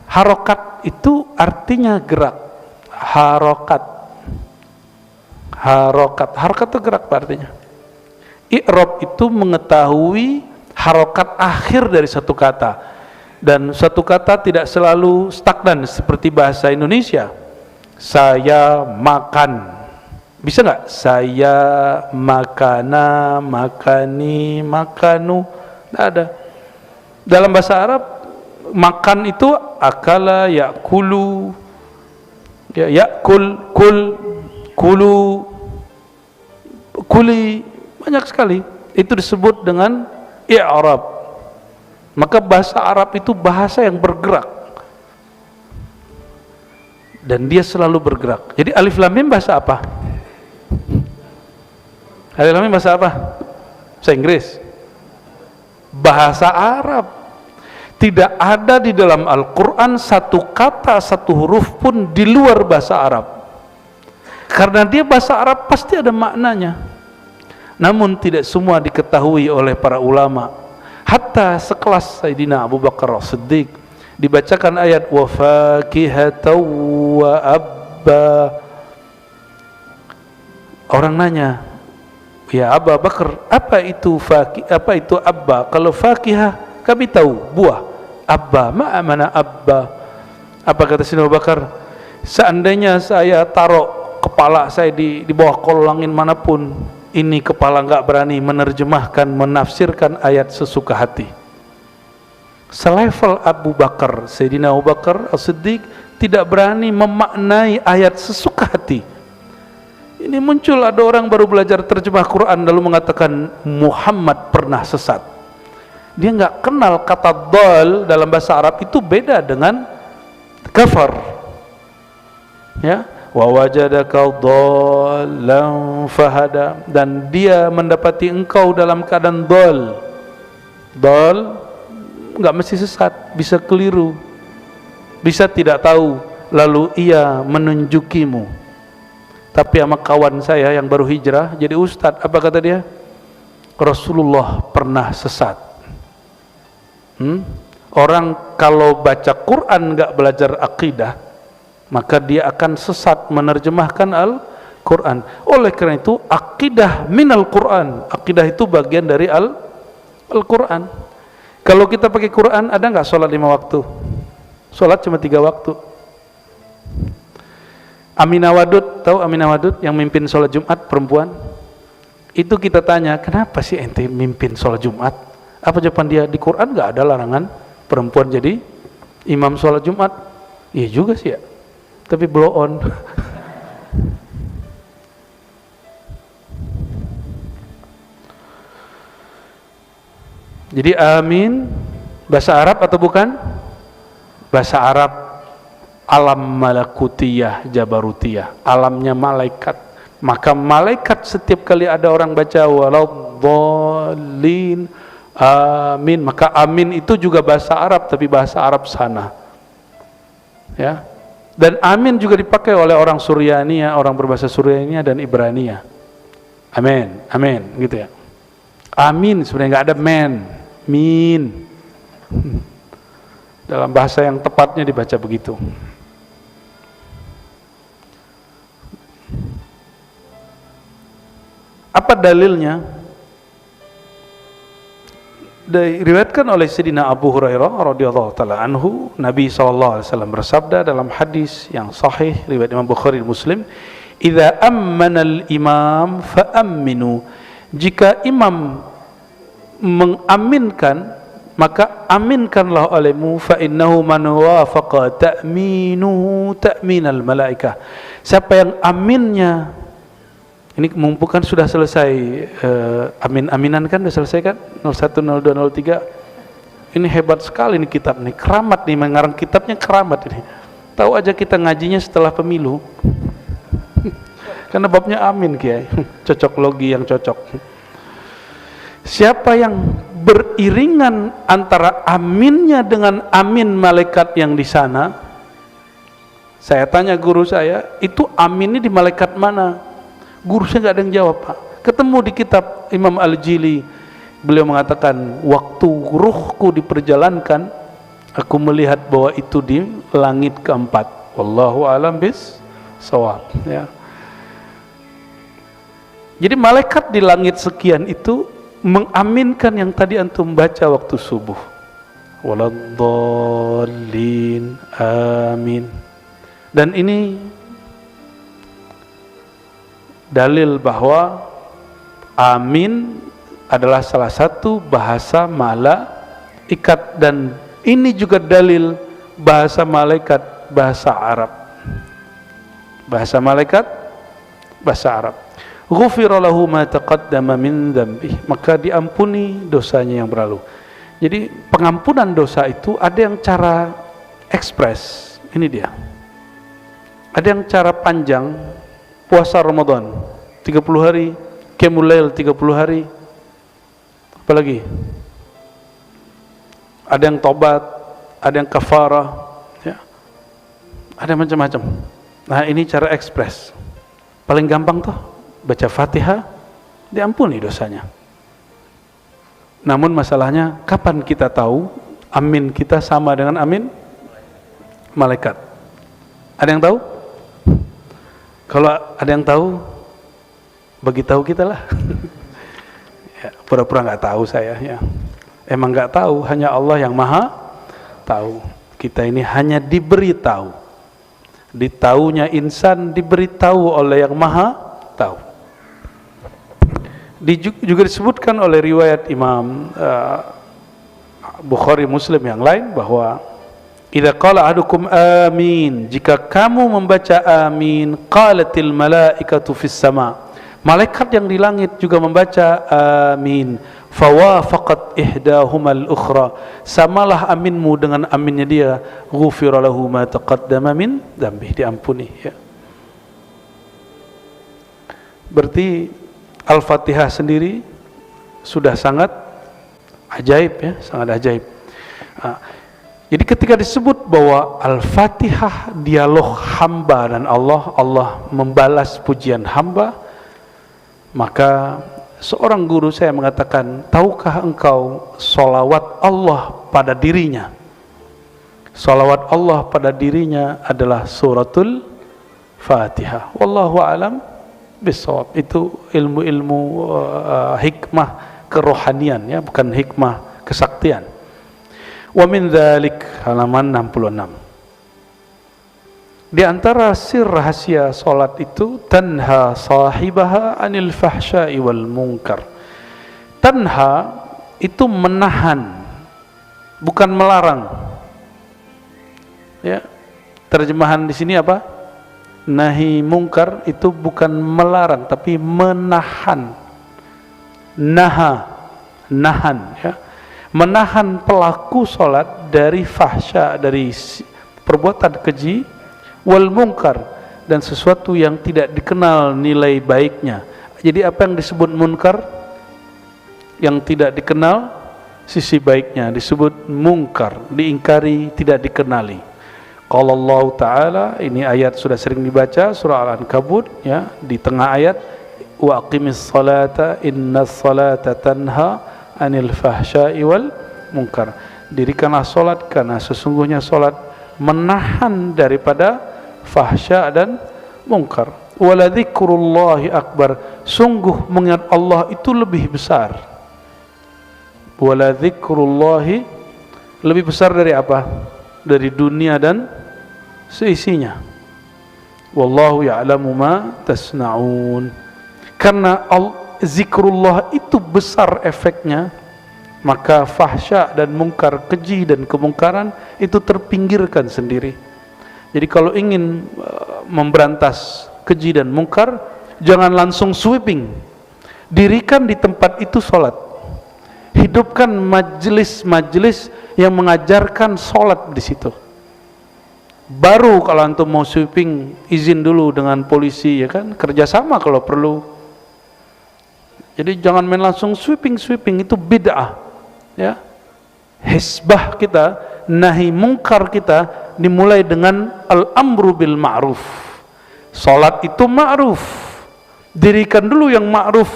harokat itu artinya gerak. Harokat itu gerak artinya. I'rab itu mengetahui harokat akhir dari satu kata, dan satu kata tidak selalu stagnan seperti bahasa Indonesia. Saya makan, bisa nggak? Saya makana, makani, makanu, tidak ada. Dalam bahasa Arab, makan itu akala, yakulu, ya, yakul, kul, kulu, kuli, banyak sekali. Itu disebut dengan i'rab. Maka bahasa Arab itu bahasa yang bergerak, dan dia selalu bergerak. Jadi alif lam mim bahasa apa? Alif lam mim bahasa apa? Bahasa Inggris. Bahasa Arab. Tidak ada di dalam Al-Quran satu kata, satu huruf pun di luar bahasa Arab. Karena dia bahasa Arab pasti ada maknanya. Namun tidak semua diketahui oleh para ulama. Hatta sekelas Sayyidina Abu Bakar As-Siddiq, dibacakan ayat wa fakihatan wa abba. Orang nanya, ya Abu Bakar, apa itu fakih, apa itu abba? Kalau fakihah kami tahu, buah. Abba, mana abba? Apa kata Sayyidina Abu Bakar? Seandainya saya taruh kepala saya di bawah kolong angin manapun, ini kepala nggak berani menerjemahkan, menafsirkan ayat sesuka hati. Selevel Abu Bakar, Sayyidina Abu Bakar As-Siddiq tidak berani memaknai ayat sesuka hati. Ini muncul ada orang baru belajar terjemah Quran lalu mengatakan Muhammad pernah sesat. Dia nggak kenal kata dal dalam bahasa Arab itu beda dengan kafar. Ya, wa wajadaka dhallan fahada, dan dia mendapati engkau dalam keadaan dal enggak mesti sesat, bisa keliru, bisa tidak tahu, lalu ia menunjukimu. Tapi sama kawan saya yang baru hijrah jadi ustadz, apa kata dia? Rasulullah pernah sesat. Orang kalau baca Quran enggak belajar akidah, maka dia akan sesat menerjemahkan Al-Quran. Oleh karena itu, akidah minal Quran. Akidah itu bagian dari Al-Quran. Kalau kita pakai Quran, ada nggak sholat 5 waktu? Sholat cuma 3 waktu. Aminah Wadud, tahu Aminah Wadud yang mimpin sholat Jumat, perempuan? Itu kita tanya, kenapa sih ente mimpin sholat Jumat? Apa jawaban dia? Di Quran nggak ada larangan perempuan jadi imam sholat Jumat. Iya juga sih ya, tapi blow on. Jadi amin bahasa Arab atau bukan? Bahasa Arab alam malakutiyah jabarutiyah, alamnya malaikat. Maka malaikat setiap kali ada orang baca waladhdallin amin, maka amin itu juga bahasa Arab tapi bahasa Arab sana. Ya. Dan amin juga dipakai oleh orang Suryania, orang berbahasa Suryania dan Ibrania. Amin, amin, gitu ya. Amin sebenarnya nggak ada men, min. Dalam bahasa yang tepatnya dibaca begitu. Apa dalilnya? Diriwayatkan oleh Sayyidina Abu Hurairah radhiyallahu taala anhu, Nabi sallallahu alaihi wasallam bersabda dalam hadis yang sahih riwayat Imam Bukhari Muslim, "Idza ammana al-imam fa aminu." Jika imam mengaminkan, maka aminkanlah olehmu, fa innahu man wafaqa ta'minuhu ta'minal malaikah. Siapa yang aminnya, ini mumpung kan sudah selesai amin-aminan kan, sudah selesai kan, 01, 02, 03. Ini hebat sekali nih kitab nih, keramat nih, mengarang kitabnya keramat ini. Tahu aja kita ngajinya setelah pemilu. Karena babnya amin Kiai, cocok logi yang cocok. Siapa yang beriringan antara aminnya dengan amin malaikat yang di sana, saya tanya guru saya, itu aminnya di malaikat mana? Guru saya nggak ada yang jawab, Pak. Ketemu di kitab Imam Al-Jili, beliau mengatakan, waktu ruhku diperjalankan, aku melihat bahwa itu di langit keempat. Wallahu a'lam bis-shawab, ya. Jadi malaikat di langit sekian itu mengaminkan yang tadi antum baca waktu subuh. Waladdallin, amin. Dan ini dalil bahwa amin adalah salah satu bahasa malaikat, dan ini juga dalil bahasa malaikat, bahasa Arab. Bahasa malaikat, bahasa Arab. Ghufira lahu ma taqaddama min dzambih, maka diampuni dosanya yang berlalu. Jadi pengampunan dosa itu ada yang cara ekspres, ini dia. Ada yang cara panjang, puasa Ramadan 30 hari, qiyamul lail 30 hari. Apalagi? Ada yang tobat, ada yang kafarah, ya. Ada macam-macam. Nah, ini cara ekspres. Paling gampang tuh baca Fatihah, diampuni dosanya. Namun masalahnya, kapan kita tahu amin kita sama dengan amin malaikat? Ada yang tahu? Kalau ada yang tahu, bagi tahu kita lah. Ya, pura-pura nggak tahu saya, ya. Emang nggak tahu, hanya Allah yang maha tahu. Kita ini hanya diberitahu. Ditaunya insan diberitahu oleh yang maha tahu. Juga disebutkan oleh riwayat Imam Bukhari, Muslim yang lain, bahwa idza qala ahadukum amin, jika kamu membaca amin, qalatil malaikatu fis sama, malaikat yang di langit juga membaca amin, fawafaqat ihdahumal ukhra, samalah aminmu dengan aminnya dia, ghufira lahu ma taqaddama min dzambi, diampuni, ya. Berarti Al-Fatihah sendiri sudah sangat ajaib, ya, sangat ajaib. Jadi ketika disebut bahwa Al-Fatihah dialog hamba dan Allah, Allah membalas pujian hamba, maka seorang guru saya mengatakan, tahukah engkau sholawat Allah pada dirinya? Sholawat Allah pada dirinya adalah suratul Fatihah. Wallahu a'lam bisawab. Itu ilmu-ilmu hikmah kerohanian, ya, bukan hikmah kesaktian. Wa min dzalik, halaman 66. Di antara sir rahasia salat itu, tanha sahibaha anil fahsya'i wal munkar. Tanha itu menahan, bukan melarang. Ya. Terjemahan di sini apa? Nahi mungkar itu bukan melarang, tapi menahan. Nahan, ya. Menahan pelaku salat dari fahsya, dari perbuatan keji, wal munkar, dan sesuatu yang tidak dikenal nilai baiknya. Jadi apa yang disebut munkar? Yang tidak dikenal sisi baiknya disebut munkar, diingkari, tidak dikenali. Qala Allah Ta'ala, ini ayat sudah sering dibaca, surah Al-Ankabut, ya, di tengah ayat, wa aqimis salata innas salata tanha anil fahsya'i wal munkar. Dirikanlah salat, karena sesungguhnya salat menahan daripada fahsya dan munkar. Wala dzikrullahi akbar, sungguh mengingat Allah itu lebih besar. Wala dzikrullahi, lebih besar dari apa? Dari dunia dan seisinya. Wallahu ya'lamu ma tasna'un. Karena zikrullah itu besar efeknya, maka fahsya dan mungkar, keji dan kemungkaran itu terpinggirkan sendiri. Jadi kalau ingin memberantas keji dan mungkar, jangan langsung sweeping. Dirikan di tempat itu salat. Hidupkan majelis-majelis yang mengajarkan salat di situ. Baru kalau antum mau sweeping, izin dulu dengan polisi, ya kan, kerjasama kalau perlu. Jadi jangan main langsung sweeping, itu bid'ah. Ya. Hisbah kita, nahi mungkar kita dimulai dengan al-amru bil ma'ruf. Salat itu ma'ruf. Dirikan dulu yang ma'ruf,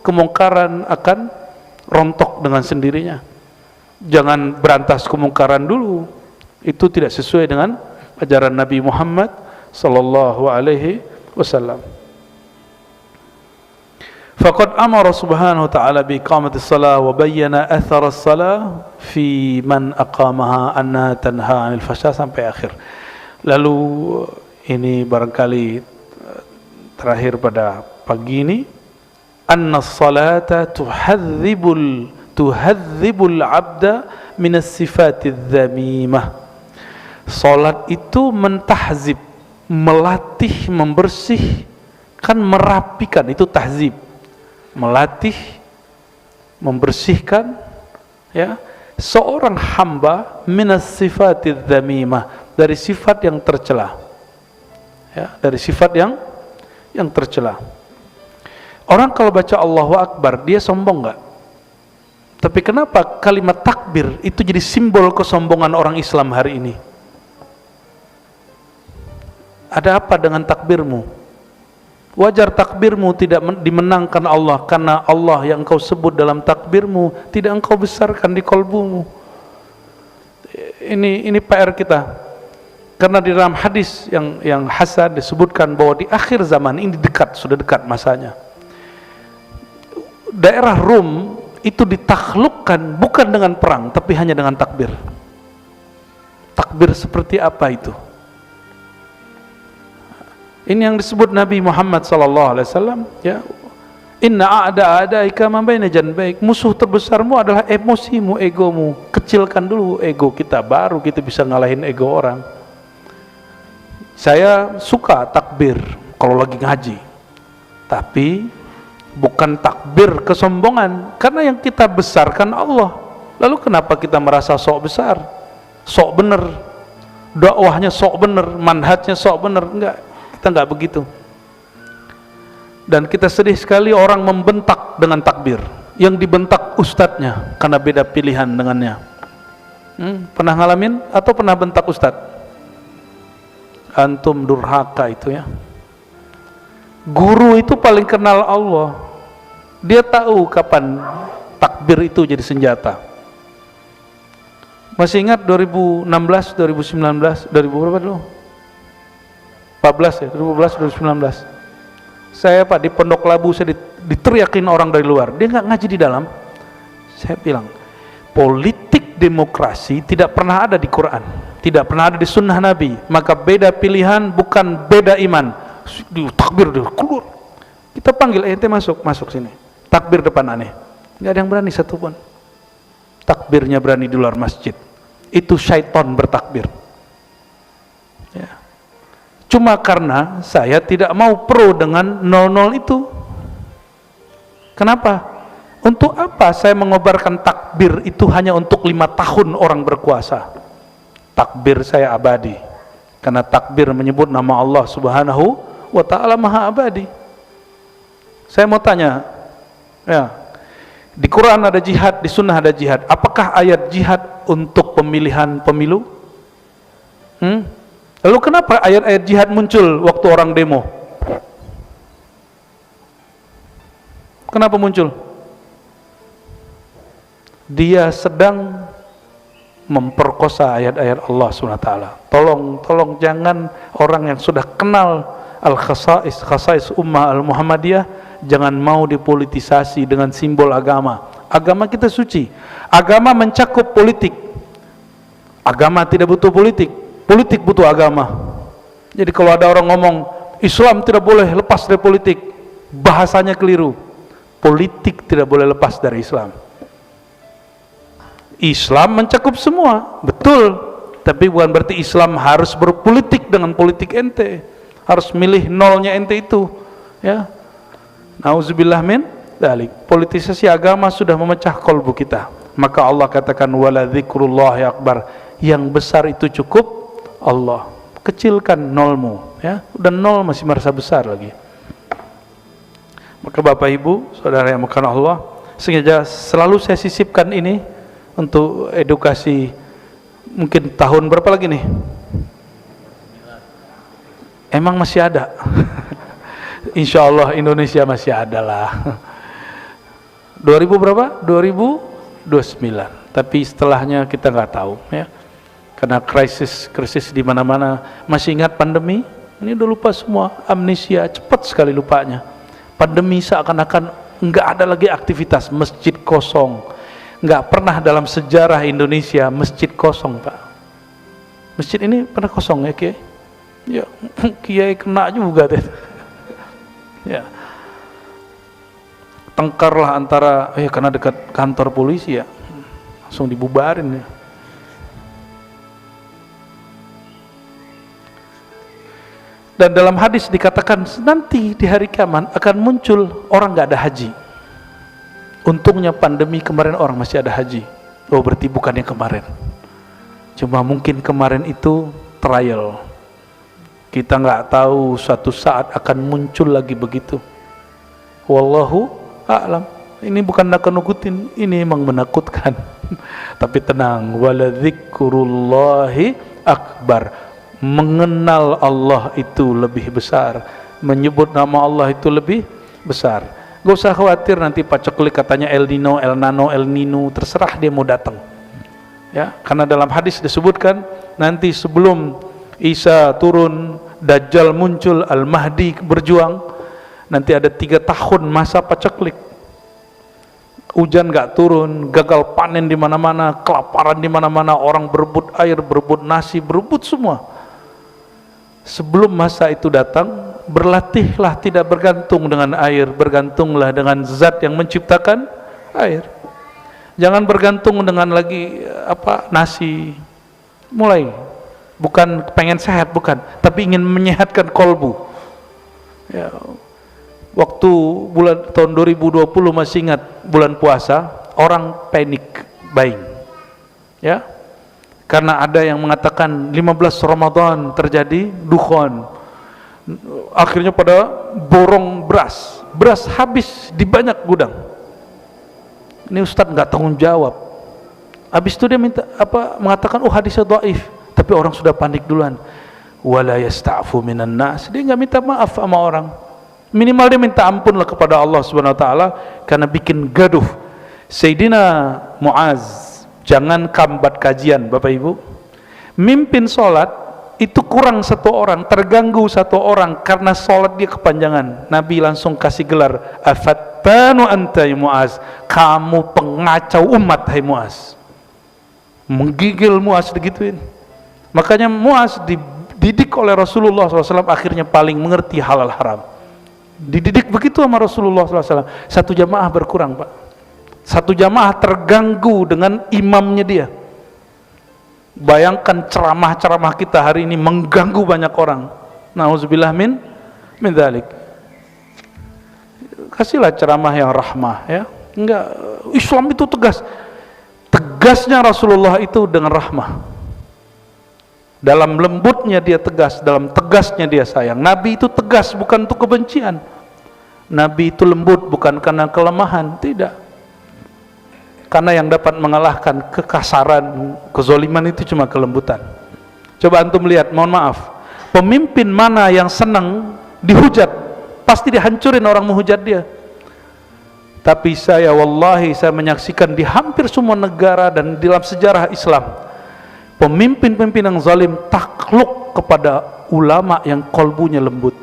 kemungkaran akan rontok dengan sendirinya. Jangan berantas kemungkaran dulu. Itu tidak sesuai dengan ajaran Nabi Muhammad sallallahu alaihi wasallam. Faqad amara subhanahu wa ta'ala bi iqamatis salah wa bayyana athar as-salah fi man aqamaha anna tanha 'anil fahsya sampai akhir. Lalu ini barangkali terakhir pada pagi ini, anna as-salata tuhadzibul 'abda min as-sifatidz dzamimah. Salat itu mentahzib, melatih, membersihkan, merapikan, itu tahzib. Melatih, membersihkan, ya, seorang hamba minas sifatidz dzamimah, dari sifat yang tercela. Ya, dari sifat yang tercela. Orang kalau baca Allahu Akbar, dia sombong enggak? Tapi kenapa kalimat takbir itu jadi simbol kesombongan orang Islam hari ini? Ada apa dengan takbirmu? Wajar takbirmu tidak dimenangkan Allah, karena Allah yang engkau sebut dalam takbirmu tidak engkau besarkan di kolbumu. Ini PR kita. Karena di dalam hadis yang hasan disebutkan bahwa di akhir zaman ini sudah dekat masanya. Daerah Rum itu ditaklukkan bukan dengan perang, tapi hanya dengan takbir. Takbir seperti apa itu? Ini yang disebut Nabi Muhammad sallallahu alaihi wasallam, ya. Inna a'da'ika man baina janbaik. Musuh terbesarmu adalah emosimu, egomu. Kecilkan dulu ego kita, baru kita bisa ngalahin ego orang. Saya suka takbir kalau lagi ngaji. Tapi bukan takbir kesombongan, karena yang kita besarkan Allah. Lalu kenapa kita merasa sok besar? Sok bener. Dakwahnya sok bener, manhajnya sok bener. Enggak. Kita enggak begitu. Dan kita sedih sekali orang membentak dengan takbir. Yang dibentak ustadznya karena beda pilihan dengannya. Pernah ngalamin atau pernah bentak ustadz? Antum durhaka itu, ya. Guru itu paling kenal Allah. Dia tahu kapan takbir itu jadi senjata. Masih ingat 2016, 2019, 2000 berapa dulu? 14 ya, 2014, 2019. Saya Pak di Pondok Labu, saya diteriakin orang dari luar. Dia nggak ngaji di dalam. Saya bilang, politik demokrasi tidak pernah ada di Quran, tidak pernah ada di sunnah Nabi. Maka beda pilihan bukan beda iman. Takbir dia keluar. Kita panggil, ente masuk sini. Takbir depan aneh. Nggak ada yang berani satupun. Takbirnya berani di luar masjid. Itu syaitan bertakbir. Ya. Cuma karena saya tidak mau pro dengan 00 itu. Kenapa? Untuk apa saya mengobarkan takbir itu hanya untuk 5 tahun orang berkuasa? Takbir saya abadi. Karena takbir menyebut nama Allah subhanahu wa ta'ala maha abadi. Saya mau tanya, ya, di Quran ada jihad, di sunnah ada jihad. Apakah ayat jihad untuk pemilihan pemilu? Lalu kenapa ayat-ayat jihad muncul waktu orang demo? Kenapa muncul? Dia sedang memperkosa ayat-ayat Allah SWT. Tolong jangan orang yang sudah kenal khasais ummah al-Muhammadiyah, jangan mau dipolitisasi dengan simbol agama. Agama kita suci. Agama mencakup politik. Agama tidak butuh politik. Politik butuh agama. Jadi kalau ada orang ngomong Islam tidak boleh lepas dari politik, bahasanya keliru. Politik tidak boleh lepas dari Islam. Islam mencakup semua, betul. Tapi bukan berarti Islam harus berpolitik dengan politik ente. Harus milih nolnya ente itu, ya. Nauzubillah min dzalik. Politisasi agama sudah memecah kolbu kita. Maka Allah katakan wala dzikrullahi akbar. Yang besar itu cukup Allah. Kecilkan nolmu, ya. Dan nol masih merasa besar lagi. Maka Bapak Ibu, saudara yang makan Allah, sengaja selalu saya sisipkan ini untuk edukasi. Mungkin tahun berapa lagi nih? Emang masih ada? Insya Allah Indonesia masih ada lah. 2000 berapa? 2029. Tapi setelahnya kita nggak tahu ya. Karena krisis di mana-mana. Masih ingat pandemi? Ini udah lupa semua, amnesia, cepat sekali lupanya. Pandemi seakan-akan nggak ada lagi aktivitas, masjid kosong. Nggak pernah dalam sejarah Indonesia masjid kosong, Pak. Masjid ini pernah kosong ya, Kiai? Ya, Kiai kena juga deh. Ya. Tengkarlah antara, karena dekat kantor polisi ya, langsung dibubarin ya. Dan dalam hadis dikatakan nanti di hari kiamat akan muncul orang nggak ada haji. Untungnya pandemi kemarin orang masih ada haji. Oh, berarti bukan yang kemarin. Cuma mungkin kemarin itu trial. Kita nggak tahu suatu saat akan muncul lagi begitu. Wallahu a'lam. Ini bukan nakut-nakutin, ini memang menakutkan. Tapi tenang, waladzikrullahi akbar. Mengenal Allah itu lebih besar, menyebut nama Allah itu lebih besar. Gak usah khawatir nanti paceklik katanya El Nino, El Nano, El Nino, terserah dia mau datang ya, karena dalam hadis disebutkan nanti sebelum Isa turun, Dajjal muncul, Al-Mahdi berjuang, nanti ada 3 tahun masa paceklik. Hujan gak turun, gagal panen di mana-mana, kelaparan di mana-mana, orang berebut air, berebut nasi, berebut semua. Sebelum masa itu datang, berlatihlah tidak bergantung dengan air, bergantunglah dengan zat yang menciptakan air. Jangan bergantung dengan lagi nasi. Mulai, bukan pengen sehat, bukan, tapi ingin menyehatkan kolbu ya. Waktu tahun 2020 masih ingat bulan puasa, orang panik buying ya, karena ada yang mengatakan 15 Ramadan terjadi dukhon. Akhirnya pada borong beras habis di banyak gudang. Ini Ustadz nggak tanggung jawab. Habis itu dia mengatakan hadisnya dhaif, tapi orang sudah panik duluan. Wala yasta'fu minan nas, dia nggak minta maaf sama orang. Minimal dia minta ampunlah kepada Allah Subhanahu wa taala karena bikin gaduh. Sayyidina Muaz, jangan kambat kajian Bapak Ibu, mimpin sholat itu kurang 1 orang, terganggu 1 orang karena sholat dia kepanjangan. Nabi langsung kasih gelar afattanu anta ya Muaz, kamu pengacau umat hai Muaz. Menggigil Muaz digituin. Makanya Muaz dididik oleh Rasulullah SAW, akhirnya paling mengerti halal haram. Dididik begitu sama Rasulullah SAW. 1 jamaah berkurang, Pak. 1 jamaah terganggu dengan imamnya dia. Bayangkan ceramah-ceramah kita hari ini mengganggu banyak orang. Nauzubillah min dzalik. Kasihlah ceramah yang rahmah ya. Enggak, Islam itu tegas. Tegasnya Rasulullah itu dengan rahmah. Dalam lembutnya dia tegas, dalam tegasnya dia sayang. Nabi itu tegas bukan untuk kebencian. Nabi itu lembut bukan karena kelemahan, tidak. Karena yang dapat mengalahkan kekasaran, kezoliman itu cuma kelembutan. Coba antum lihat, mohon maaf, pemimpin mana yang senang dihujat, pasti dihancurin orang menghujat dia. Tapi wallahi saya menyaksikan di hampir semua negara dan dalam sejarah Islam, pemimpin-pemimpin yang zalim takluk kepada ulama yang kolbunya lembut.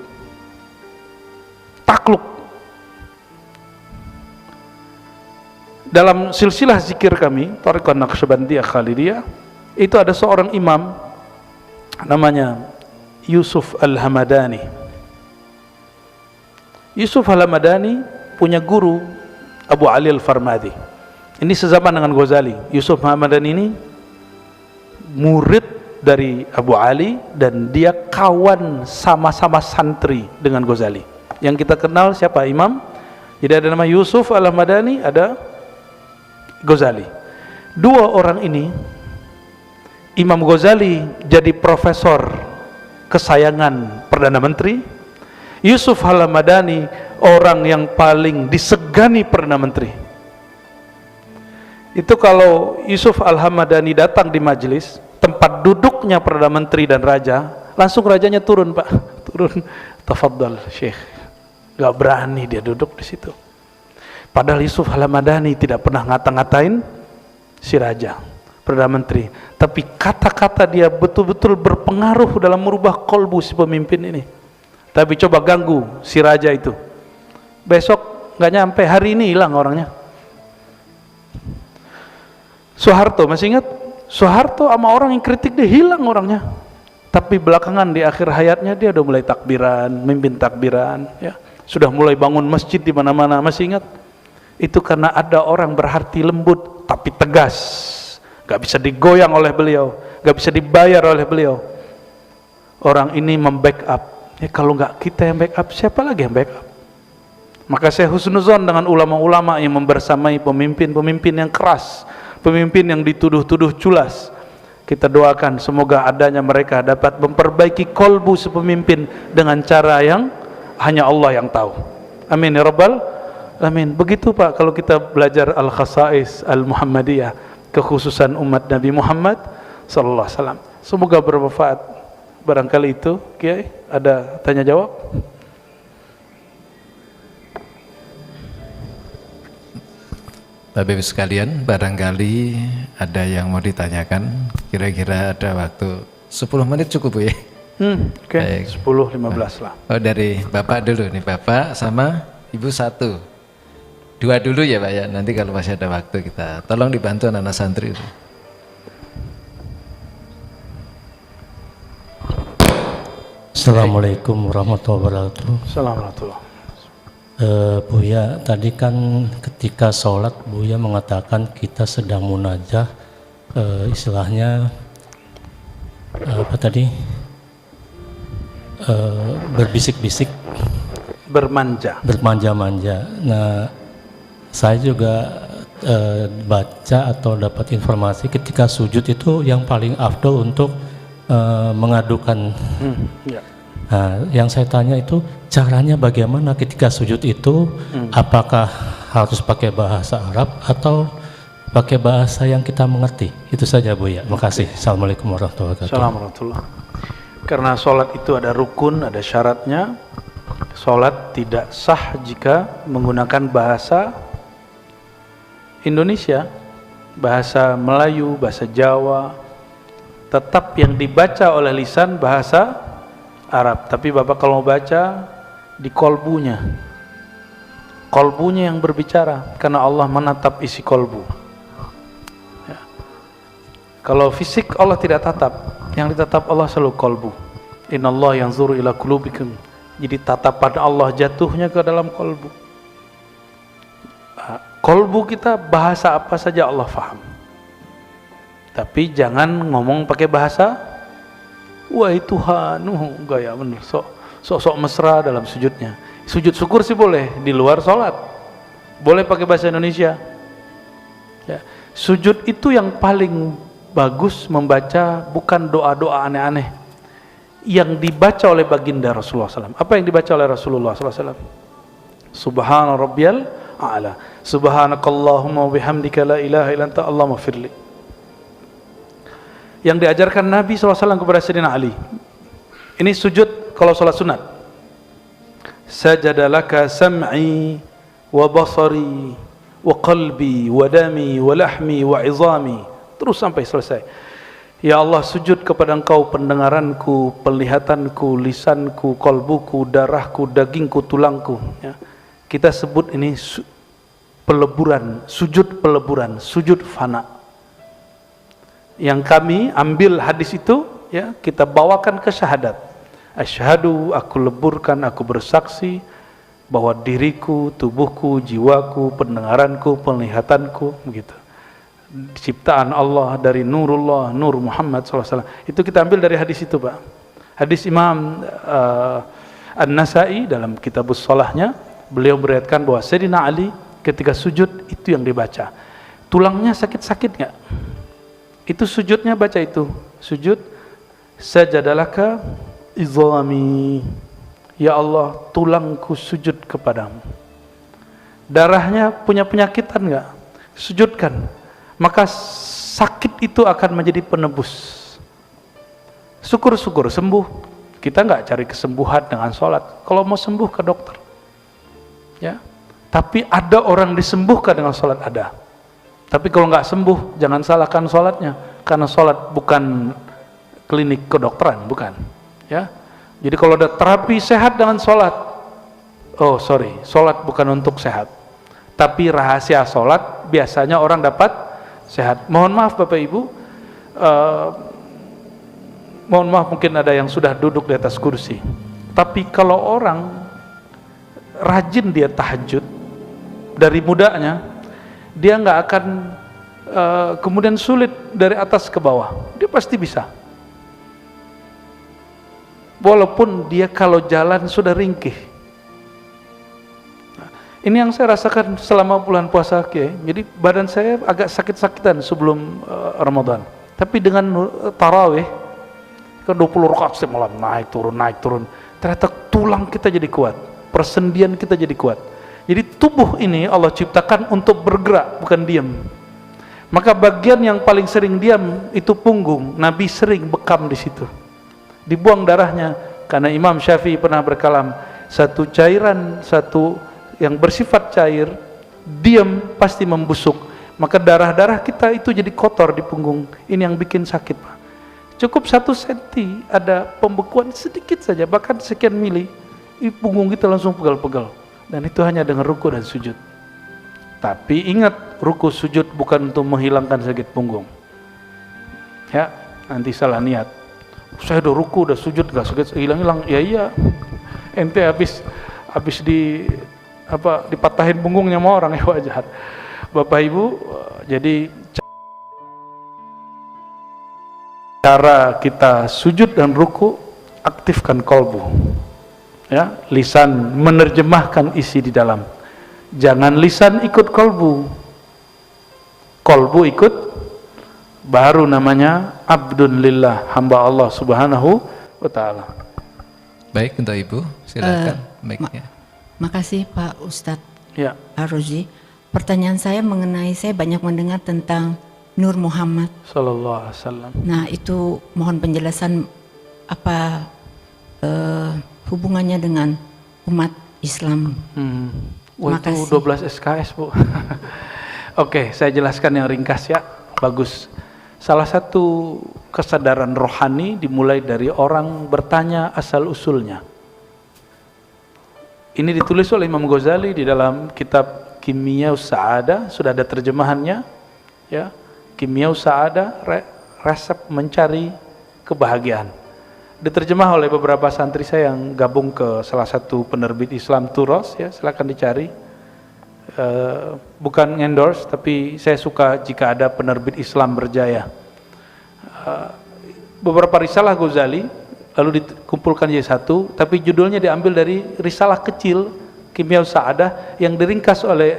Takluk. Dalam silsilah zikir kami, Thariqah Naqsyabandiyah Khalidiyah, itu ada seorang imam namanya Yusuf Al-Hamadani. Yusuf Al-Hamadani punya guru Abu Ali Al-Farmadi. Ini sezaman dengan Ghazali. Yusuf Al-Hamadani ini murid dari Abu Ali dan dia kawan sama-sama santri dengan Ghazali. Yang kita kenal siapa? Imam. Jadi ada nama Yusuf Al-Hamadani, ada Ghazali. 2 orang ini, Imam Ghazali jadi profesor kesayangan Perdana Menteri, Yusuf Al-Hamadani orang yang paling disegani Perdana Menteri. Itu kalau Yusuf Al-Hamadani datang di majelis tempat duduknya Perdana Menteri dan Raja, langsung rajanya turun, Pak, turun, tafadhal Syekh. Gak berani dia duduk di situ. Padahal Yusuf Al-Hamadani tidak pernah ngata-ngatain si Raja, Perdana Menteri, tapi kata-kata dia betul-betul berpengaruh dalam merubah kolbu si pemimpin ini. Tapi coba ganggu si Raja itu, besok nggak nyampe, hari ini hilang orangnya. Soeharto, masih ingat? Soeharto sama orang yang kritik dia hilang orangnya. Tapi belakangan di akhir hayatnya dia udah mulai takbiran, mimpin takbiran, ya. Sudah mulai bangun masjid di mana-mana, masih ingat? Itu karena ada orang berhati lembut tapi tegas, gak bisa digoyang oleh beliau, gak bisa dibayar oleh beliau. Orang ini membackup. Ya, kalau gak kita yang backup, siapa lagi yang backup? Maka saya husnuzon dengan ulama-ulama yang membersamai pemimpin-pemimpin yang keras, pemimpin yang dituduh-tuduh culas. Kita doakan semoga adanya mereka dapat memperbaiki kolbu sepemimpin dengan cara yang hanya Allah yang tahu. Amin ya rabbal alamin. Begitu Pak, kalau kita belajar Al-Khasais Al-Muhammadiyah, kekhususan umat Nabi Muhammad sallallahu alaihi wasallam. Semoga bermanfaat. Barangkali itu, Kiai, ada tanya jawab? Bapak Ibu sekalian, barangkali ada yang mau ditanyakan, kira-kira ada waktu 10 menit cukup Bu ya? Oke, 10-15 lah. Oh, dari Bapak dulu nih, Bapak sama Ibu satu. Dua dulu ya Pak ya, nanti kalau masih ada waktu kita tolong dibantu anak-anak santri. Assalamualaikum warahmatullahi wabarakatuh. Assalamualaikum. Buya, tadi kan ketika sholat Buya mengatakan kita sedang munajah, istilahnya apa tadi, berbisik-bisik, bermanja-manja. Nah, saya juga baca atau dapat informasi ketika sujud itu yang paling afdol untuk mengadukan. Ya. Nah, yang saya tanya itu caranya bagaimana ketika sujud itu, apakah harus pakai bahasa Arab atau pakai bahasa yang kita mengerti? Itu saja Bu ya. Makasih. Assalamualaikum warahmatullahi wabarakatuh. Assalamualaikum. Karena sholat itu ada rukun, ada syaratnya. Sholat tidak sah jika menggunakan bahasa Indonesia, bahasa Melayu, bahasa Jawa. Tetap yang dibaca oleh lisan bahasa Arab. Tapi Bapak kalau mau baca, di kolbunya yang berbicara, karena Allah menatap isi kolbu ya. Kalau fisik Allah tidak tatap, yang ditatap Allah selalu kolbu. Innallaha yanzuru ila qulubikum. Jadi tatapan Allah jatuhnya ke dalam kolbu. Kolbu kita bahasa apa saja Allah faham. Tapi jangan ngomong pakai bahasa wahai Tuhan, gaya bener, sok mesra dalam sujudnya. Sujud syukur sih boleh di luar sholat, boleh pakai bahasa Indonesia ya. Sujud itu yang paling bagus membaca, bukan doa-doa aneh-aneh yang dibaca oleh baginda Rasulullah SAW. Apa yang dibaca oleh Rasulullah SAW? Subhana rabbiyal a'la, subhanakallahumma wa bihamdika la ilaha illa anta allahumma firli. Yang diajarkan Nabi SAW kepada Sayyidina Ali. Ini sujud kalau sholat sunat. Sajadalaka sam'i wa basari wa qalbi wa dami wa lahmi wa izami. Terus sampai selesai. Ya Allah, sujud kepada Engkau pendengaranku, penglihatanku, lisanku, kolbuku, darahku, dagingku, tulangku ya. Kita sebut ini peleburan, sujud fana. Yang kami ambil hadis itu ya, kita bawakan ke syahadat. Asyhadu, aku leburkan, aku bersaksi bahwa diriku, tubuhku, jiwaku, pendengaranku, penglihatanku begitu, ciptaan Allah dari nurullah, nur Muhammad SAW. Itu kita ambil dari hadis itu Pak. Hadis Imam An-Nasai dalam kitabus sholahnya, beliau meriwayatkan bahwa Sayyidina Ali ketika sujud itu yang dibaca. Tulangnya sakit-sakit nggak? Itu sujudnya baca itu. Sujud sajadalaka izami. ya Allah, tulangku sujud kepadamu. Darahnya punya penyakitan enggak? Sujudkan. Maka sakit itu akan menjadi penebus. Syukur-syukur sembuh. Kita enggak cari kesembuhan dengan sholat. Kalau mau sembuh ke dokter. Ya. Tapi ada orang disembuhkan dengan sholat, ada. Tapi kalau enggak sembuh, jangan salahkan sholatnya. Karena sholat bukan klinik kedokteran, bukan. Ya. Jadi kalau ada terapi sehat dengan sholat, oh sorry, sholat bukan untuk sehat. Tapi rahasia sholat biasanya orang dapat sehat. Mohon maaf Bapak Ibu, mohon maaf mungkin ada yang sudah duduk di atas kursi. Tapi kalau orang rajin dia tahajud dari mudanya, dia nggak akan kemudian sulit dari atas ke bawah. Dia pasti bisa. Walaupun dia kalau jalan sudah ringkih. Ini yang saya rasakan selama bulan puasa, jadi badan saya agak sakit-sakitan sebelum Ramadan. Tapi dengan tarawih ke 20 rakaat semalam naik turun, ternyata tulang kita jadi kuat, persendian kita jadi kuat. Jadi tubuh ini Allah ciptakan untuk bergerak, bukan diam. Maka bagian yang paling sering diam itu punggung. Nabi sering bekam di situ. Dibuang darahnya, karena Imam Syafi'i pernah berkalam, satu cairan, satu yang bersifat cair diam pasti membusuk, maka darah-darah kita itu jadi kotor di punggung. Ini yang bikin sakit, Pak. Cukup 1 senti ada pembekuan sedikit saja, bahkan sekian mili, punggung kita langsung pegal-pegal, dan itu hanya dengan ruku dan sujud. Tapi ingat, ruku sujud bukan untuk menghilangkan sakit punggung ya, nanti salah niat. Saya udah ruku, udah sujud, gak sakit, hilang-hilang. Ya iya, ente habis dipatahin punggungnya sama orang, ya wajar. Bapak Ibu, jadi cara kita sujud dan ruku, aktifkan kolbu, ya, lisan menerjemahkan isi di dalam. Jangan lisan ikut kolbu, kolbu ikut, baru namanya abdun lillah, hamba Allah subhanahu wa ta'ala. Baik, untuk Ibu, silakan mic-nya. Makasih Pak Ustadz Ya. Ar-Ruzi. Pertanyaan saya mengenai, saya banyak mendengar tentang Nur Muhammad Sallallahu alaihi wasallam. Nah itu mohon penjelasan apa hubungannya dengan umat Islam. Wah, itu 12 SKS Bu. Oke, saya jelaskan yang ringkas ya. Bagus. Salah satu kesadaran rohani dimulai dari orang bertanya asal usulnya. Ini ditulis oleh Imam Ghazali di dalam kitab Kimyaus Sa'adah, sudah ada terjemahannya ya. Kimyaus Sa'adah, resep mencari kebahagiaan. Diterjemah oleh beberapa santri saya yang gabung ke salah satu penerbit Islam, Turos ya, silakan dicari. Bukan endorse, tapi saya suka jika ada penerbit Islam berjaya. Beberapa risalah Ghazali lalu dikumpulkan jadi satu, tapi judulnya diambil dari risalah kecil Kimyaus Sa'adah yang diringkas oleh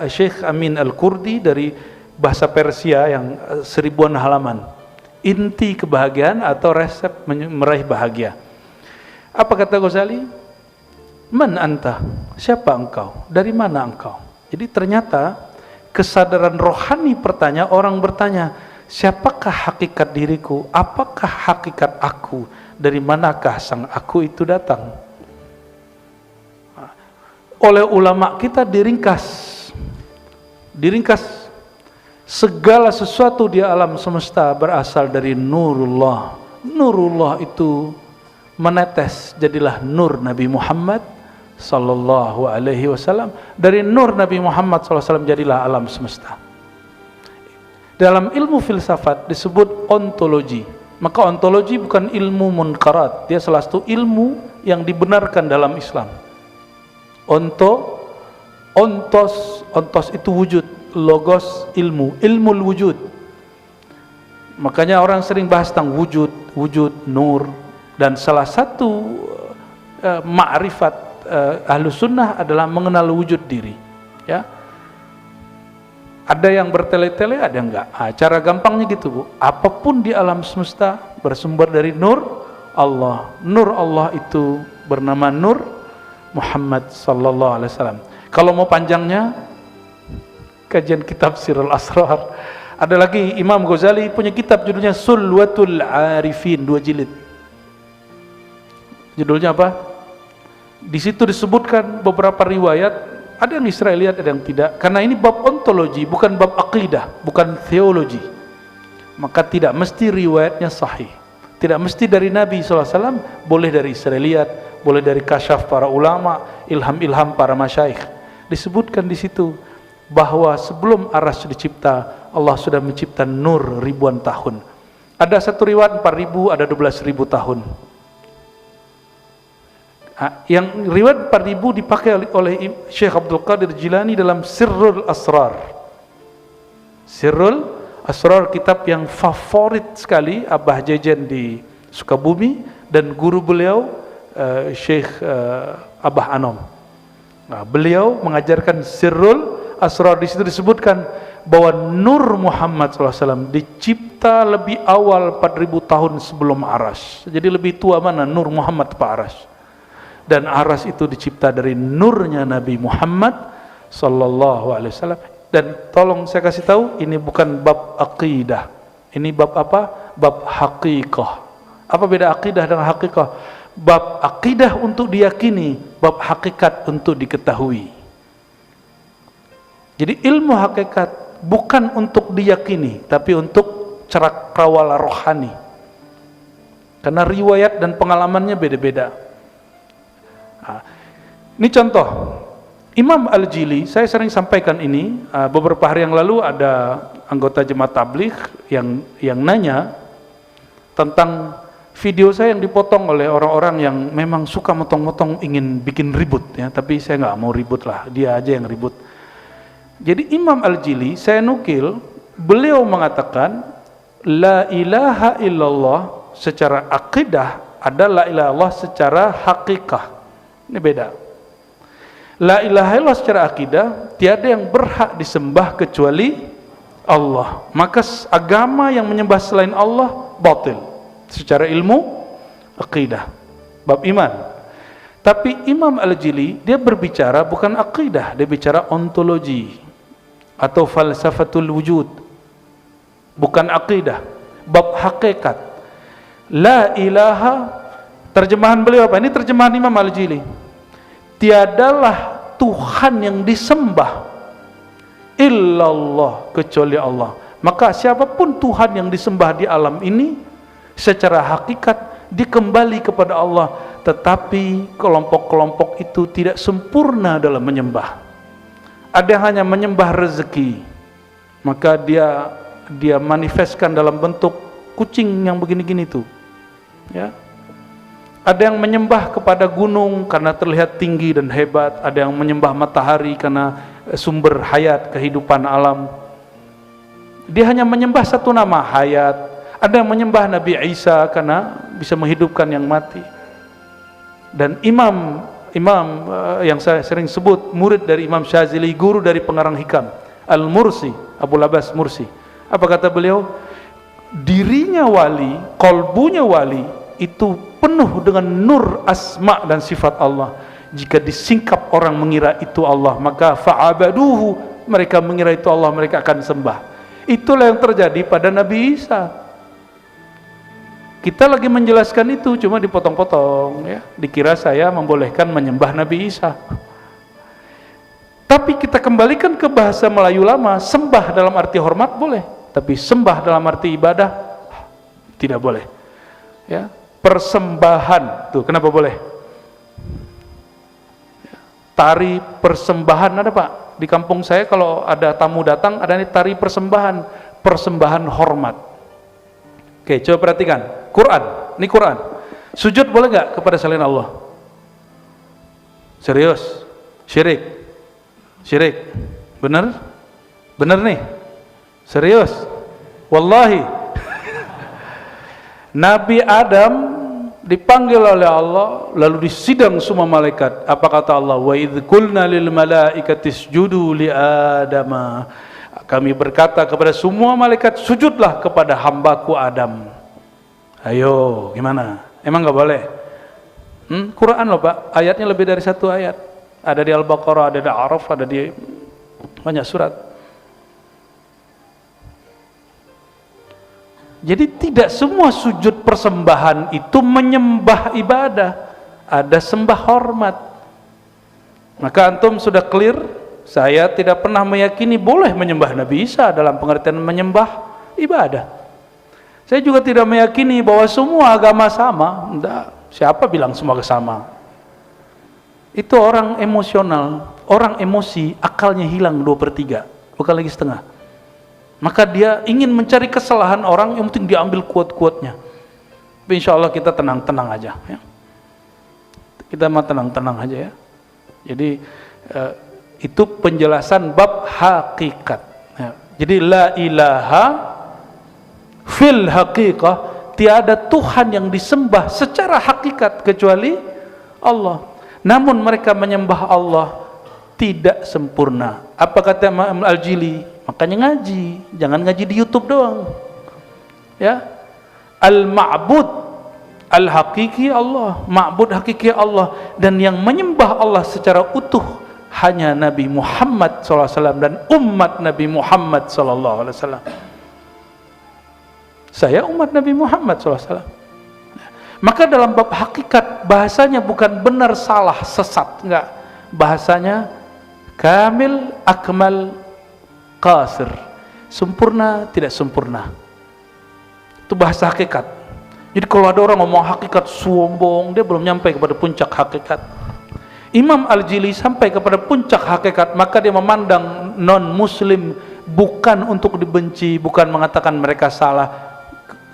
Syekh Amin Al-Kurdi dari bahasa Persia yang 1000-an halaman. Inti kebahagiaan atau resep meraih bahagia. Apa kata Ghazali? Man anta? Siapa engkau? Dari mana engkau? Jadi ternyata kesadaran rohani orang bertanya, siapakah hakikat diriku? Apakah hakikat aku? Dari manakah sang aku itu datang? Oleh ulama kita diringkas segala sesuatu di alam semesta berasal dari nurullah. Nurullah itu menetes, jadilah nur Nabi Muhammad sallallahu alaihi wasallam. Dari nur Nabi Muhammad sallallahu alaihi wasallam jadilah alam semesta. Dalam ilmu filsafat disebut ontologi. Maka ontologi bukan ilmu munkarat, dia salah satu ilmu yang dibenarkan dalam Islam. Ontos itu wujud, logos ilmu wujud. Makanya orang sering bahas tentang wujud, nur, dan salah satu ma'rifat Ahlus Sunnah adalah mengenal wujud diri. Ya, ada yang bertele-tele, ada yang enggak. Cara gampangnya gitu Bu. Apapun di alam semesta bersumber dari nur Allah. Nur Allah itu bernama Nur Muhammad sallallahu alaihi wasallam. Kalau mau panjangnya, kajian kitab Sirrul Asrar. Ada lagi Imam Ghazali punya kitab judulnya Sulwatul Arifin, 2 jilid. Judulnya apa? Di situ disebutkan beberapa riwayat, ada yang Israeliat, ada yang tidak. Karena ini bab ontologi, bukan bab akidah, bukan teologi. Maka tidak mesti riwayatnya sahih. Tidak mesti dari Nabi SAW, boleh dari Israeliat, boleh dari kasyaf para ulama, ilham-ilham para masyaikh. Disebutkan di situ bahwa sebelum arsy dicipta, Allah sudah mencipta nur ribuan tahun. Ada satu riwayat 4.000, ada 12.000 tahun. Yang riwayat 4.000 dipakai oleh Syekh Abdul Qadir Jilani dalam Sirrul Asrar. Sirrul Asrar, kitab yang favorit sekali Abah Jajan di Sukabumi dan guru beliau Syekh Abah Anom. Nah, beliau mengajarkan Sirrul Asrar. Di situ disebutkan bahwa Nur Muhammad SAW dicipta lebih awal 4.000 tahun sebelum aras. Jadi lebih tua mana Nur Muhammad apa aras? Dan aras itu dicipta dari nurnya Nabi Muhammad sallallahu alaihi wasallam. Dan tolong saya kasih tahu, ini bukan bab akidah. Ini bab apa? Bab hakikah. Apa beda akidah dengan hakikah? Bab akidah untuk diyakini, bab hakikat untuk diketahui. Jadi ilmu hakikat bukan untuk diyakini, tapi untuk cakrawala rohani. Karena riwayat dan pengalamannya beda-beda. Nah, ini contoh. Imam Al-Jili, saya sering sampaikan ini, beberapa hari yang lalu ada anggota jemaat tabligh yang nanya tentang video saya yang dipotong oleh orang-orang yang memang suka motong-motong, ingin bikin ribut ya, tapi saya nggak mau ribut lah, dia aja yang ribut. Jadi Imam Al-Jili, saya nukil, beliau mengatakan la ilaha illallah secara akidah adalah la ilaha illallah secara hakikah. Ini beda. La ilaha illallah secara akidah, tiada yang berhak disembah kecuali Allah. Maka agama yang menyembah selain Allah batil secara ilmu akidah, bab iman. Tapi Imam Al-Jili dia berbicara bukan akidah, dia bicara ontologi atau falsafatul wujud, bukan akidah, bab hakikat. La ilaha, terjemahan beliau apa? Ini terjemahan Imam Al-Jili. Tiadalah Tuhan yang disembah illallah kecuali Allah. Maka siapapun Tuhan yang disembah di alam ini secara hakikat dikembali kepada Allah. Tetapi kelompok-kelompok itu tidak sempurna dalam menyembah. Ada yang hanya menyembah rezeki, maka dia manifestkan dalam bentuk kucing yang begini-gini tuh, ya. Ada yang menyembah kepada gunung karena terlihat tinggi dan hebat. Ada yang menyembah matahari karena sumber hayat kehidupan alam. Dia hanya menyembah satu nama, hayat. Ada yang menyembah Nabi Isa karena bisa menghidupkan yang mati. Dan imam yang saya sering sebut, murid dari Imam Syazili, guru dari pengarang hikam, Al-Mursi, Abu Labas Mursi. Apa kata beliau? Dirinya wali, kolbunya wali, itu penuh dengan nur asma dan sifat Allah. Jika disingkap orang mengira itu Allah, maka fa'abaduhu, mereka mengira itu Allah, mereka akan sembah. Itulah yang terjadi pada Nabi Isa. Kita lagi menjelaskan itu, cuma dipotong-potong ya. Dikira saya membolehkan menyembah Nabi Isa. Tapi kita kembalikan ke bahasa Melayu lama, sembah dalam arti hormat boleh, tapi sembah dalam arti ibadah tidak boleh. Ya. Persembahan, tuh kenapa boleh? Tari persembahan ada Pak, di kampung saya kalau ada tamu datang ada nih tari persembahan, persembahan hormat. Oke, coba perhatikan, Quran, ini Quran. Sujud boleh nggak kepada selain Allah? Serius? Syirik, bener? Bener nih? Serius? Wallahi. Nabi Adam dipanggil oleh Allah, lalu disidang semua malaikat. Apa kata Allah? Wa idz qulna lil malaikati isjudu li Adama. Kami berkata kepada semua malaikat, sujudlah kepada hambaku Adam. Ayo, gimana? Emang nggak boleh? Quran loh Pak, ayatnya lebih dari 1 ayat. Ada di Al-Baqarah, ada di Araf, ada di banyak surat. Jadi tidak semua sujud persembahan itu menyembah ibadah, ada sembah hormat. Maka antum sudah clear, saya tidak pernah meyakini boleh menyembah Nabi Isa dalam pengertian menyembah ibadah. Saya juga tidak meyakini bahwa semua agama sama. Enggak, siapa bilang semua sama? Itu orang emosional, orang emosi, akalnya hilang 2/3, bukan lagi setengah. Maka dia ingin mencari kesalahan orang, yang penting diambil kuat-kuatnya. Tapi insya Allah kita tenang-tenang aja ya. Kita mah tenang-tenang aja ya. Jadi itu penjelasan bab hakikat ya. Jadi la ilaha fil haqiqah, tiada Tuhan yang disembah secara hakikat kecuali Allah. Namun mereka menyembah Allah tidak sempurna. Apa kata Imam Al-Jili? Makanya ngaji, jangan ngaji di YouTube doang. Ya. Al-ma'bud al-hakiki Allah, ma'bud hakiki Allah, dan yang menyembah Allah secara utuh hanya Nabi Muhammad SAW dan umat Nabi Muhammad SAW. Saya umat Nabi Muhammad SAW. Maka dalam bab hakikat bahasanya bukan benar salah sesat, enggak. Bahasanya kamil, akmal, qasir, sempurna, tidak sempurna. Itu bahasa hakikat. Jadi kalau ada orang ngomong hakikat sombong, dia belum nyampai kepada puncak hakikat. Imam Al-Jili sampai kepada puncak hakikat, maka dia memandang non-muslim bukan untuk dibenci, bukan mengatakan mereka salah,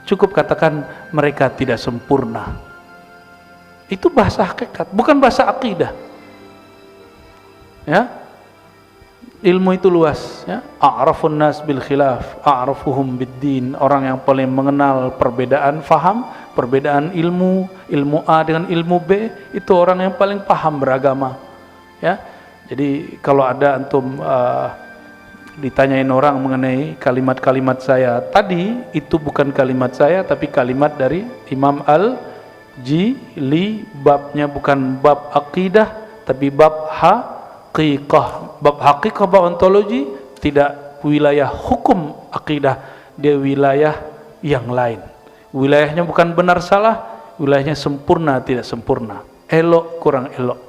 cukup katakan mereka tidak sempurna. Itu bahasa hakikat, bukan bahasa akidah. Ya, ilmu itu luas ya. A'rafun nas bil khilaf, a'rafuhum bid-din. Orang yang paling mengenal perbedaan faham, perbedaan ilmu, ilmu A dengan ilmu B, itu orang yang paling paham beragama. Ya. Jadi kalau ada antum ditanyain orang mengenai kalimat-kalimat saya tadi, itu bukan kalimat saya tapi kalimat dari Imam Al-Jili. Babnya bukan bab akidah tapi bab haqiqah. Bab haqiqah, bab ontologi, tidak wilayah hukum akidah, dia wilayah yang lain. Wilayahnya bukan benar salah, wilayahnya sempurna tidak sempurna, elok kurang elok.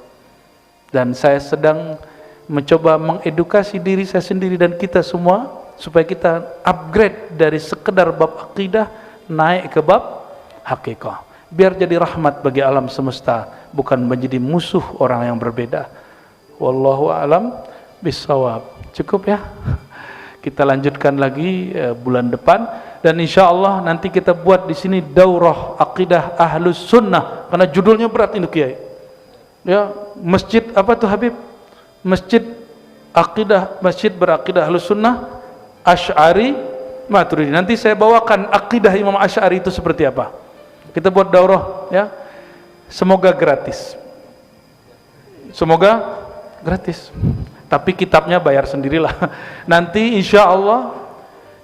Dan saya sedang mencoba mengedukasi diri saya sendiri dan kita semua supaya kita upgrade dari sekedar bab akidah naik ke bab haqiqah, biar jadi rahmat bagi alam semesta, bukan menjadi musuh orang yang berbeda. Wallahu a'lam bisawab. Cukup ya. Kita lanjutkan lagi bulan depan, dan insya Allah nanti kita buat di sini daurah akidah ahlus sunnah, karena judulnya berat ini Kiai. Ya, masjid apa tuh Habib? Masjid akidah, masjid berakidah ahlus sunnah Asy'ari Maturidi. Nanti saya bawakan akidah Imam Asy'ari itu seperti apa. Kita buat daurah ya. Semoga gratis. Semoga gratis. Tapi kitabnya bayar sendirilah. Nanti insya Allah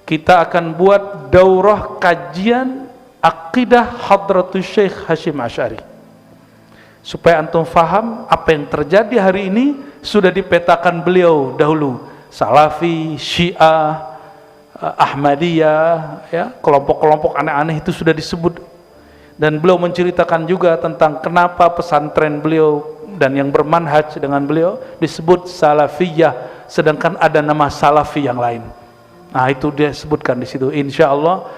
kita akan buat daurah kajian akidah Hadratus Syekh Hasyim Asy'ari, supaya antum faham apa yang terjadi hari ini sudah dipetakan beliau dahulu. Salafi, Syiah, Ahmadiyah, ya, kelompok-kelompok aneh-aneh itu sudah disebut. Dan beliau menceritakan juga tentang kenapa pesantren beliau dan yang bermanhaj dengan beliau disebut salafiyah, sedangkan ada nama salafi yang lain. Nah, itu dia sebutkan di situ. Insya Allah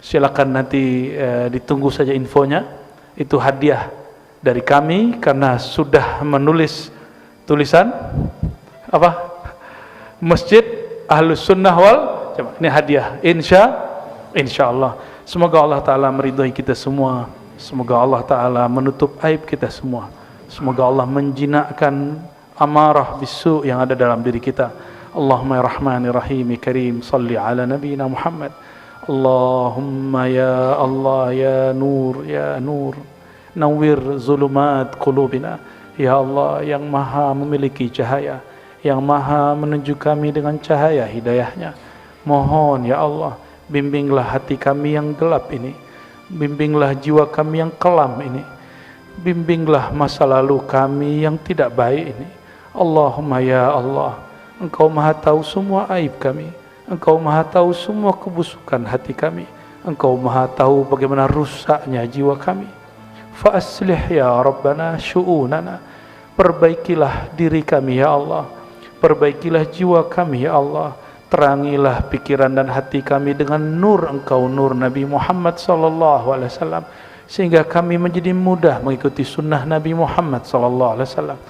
silakan nanti ditunggu saja infonya. Itu hadiah dari kami karena sudah menulis tulisan apa? Masjid Ahlus Sunnah wal Jamaah. Ini hadiah. Insya Allah. Semoga Allah Ta'ala meridhai kita semua. Semoga Allah Ta'ala menutup aib kita semua. Semoga Allah menjinakkan amarah bisu yang ada dalam diri kita. Allahumma ya Rahman ya Rahim ya Karim, salli ala nabiyina Muhammad. Allahumma ya Allah ya Nur, nawwir zulumat qulubina. Ya Allah yang maha memiliki cahaya, yang maha menunjuk kami dengan cahaya hidayahnya. Mohon ya Allah, bimbinglah hati kami yang gelap ini, bimbinglah jiwa kami yang kelam ini, bimbinglah masa lalu kami yang tidak baik ini. Allahumma ya Allah, Engkau maha tahu semua aib kami, Engkau maha tahu semua kebusukan hati kami, Engkau maha tahu bagaimana rusaknya jiwa kami. Fa aslih ya Rabbana syu'unana, perbaikilah diri kami ya Allah, perbaikilah jiwa kami ya Allah, terangilah pikiran dan hati kami dengan nur Engkau, nur Nabi Muhammad sallallahu alaihi wasallam, sehingga kami menjadi mudah mengikuti sunnah Nabi Muhammad sallallahu alaihi wasallam.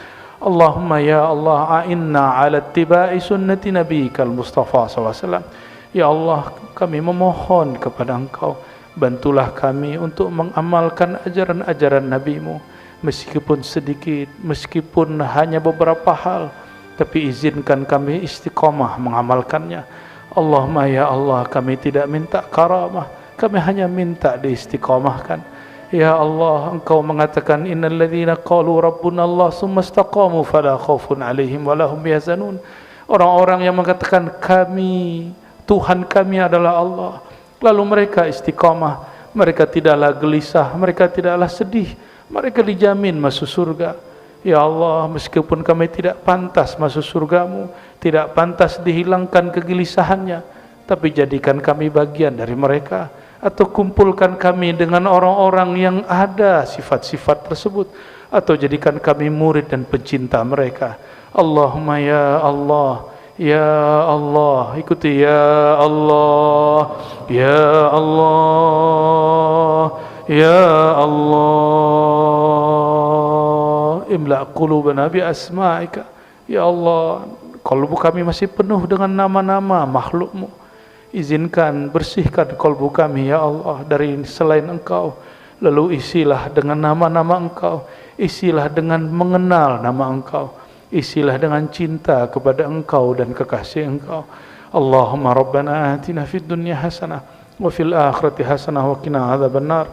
Allahumma ya Allah, a'inna ala ittiba'i sunnati nabiyikal Mustafa sallallahu alaihi wasallam. Ya Allah, kami memohon kepada Engkau, bantulah kami untuk mengamalkan ajaran-ajaran Nabi-Mu, meskipun sedikit, meskipun hanya beberapa hal, tapi izinkan kami istiqamah mengamalkannya. Allahumma ya Allah, kami tidak minta karamah, kami hanya minta diistiqamahkan. Ya Allah, Engkau mengatakan innal ladzina qalu rabbuna Allah tsumma istaqamu fala khaufun 'alaihim wa lahum yahzanun. Orang-orang yang mengatakan kami, Tuhan kami adalah Allah, lalu mereka istiqamah, mereka tidaklah gelisah, mereka tidaklah sedih, mereka dijamin masuk surga. Ya Allah, meskipun kami tidak pantas masuk surga-Mu, tidak pantas dihilangkan kegelisahannya, tapi jadikan kami bagian dari mereka, atau kumpulkan kami dengan orang-orang yang ada sifat-sifat tersebut, atau jadikan kami murid dan pencinta mereka. Allahumma ya Allah, ya Allah, ikuti ya Allah, ya Allah, ya Allah, imla qulubana bi asma'ika. Ya Allah, kalbu kami masih penuh dengan nama-nama makhluk-Mu. Izinkan, bersihkan kalbu kami ya Allah dari selain Engkau, lalu isilah dengan nama-nama Engkau, isilah dengan mengenal nama Engkau, isilah dengan cinta kepada Engkau dan kekasih Engkau. Allahumma rabbana atina fid dunya hasanah wa fil akhirati hasanah wa qina adzabannar.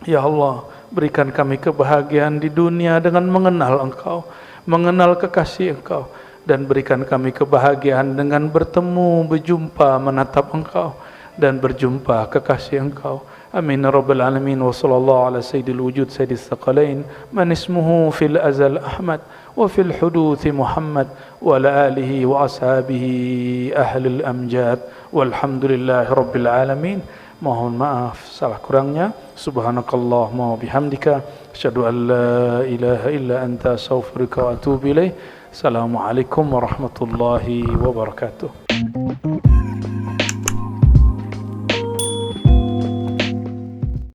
Ya Allah, berikan kami kebahagiaan di dunia dengan mengenal Engkau, mengenal kekasih Engkau, dan berikan kami kebahagiaan dengan bertemu, berjumpa, menatap Engkau dan berjumpa kekasih Engkau. Amin ya rabbal alamin. Wa sallallahu ala sayyidil wujud sayyidis thaqalain man ismuhu fil azal Ahmad wa fil huduth Muhammad wa ala alihi wa ashabihi ahlil amjad walhamdulillahi rabbil alamin. Mohon maaf salah kurangnya. Subhanakallahumma wa bihamdika asyhadu an la ilaha illa anta astaghfiruka wa atubu ilaik. Assalamualaikum warahmatullahi wabarakatuh.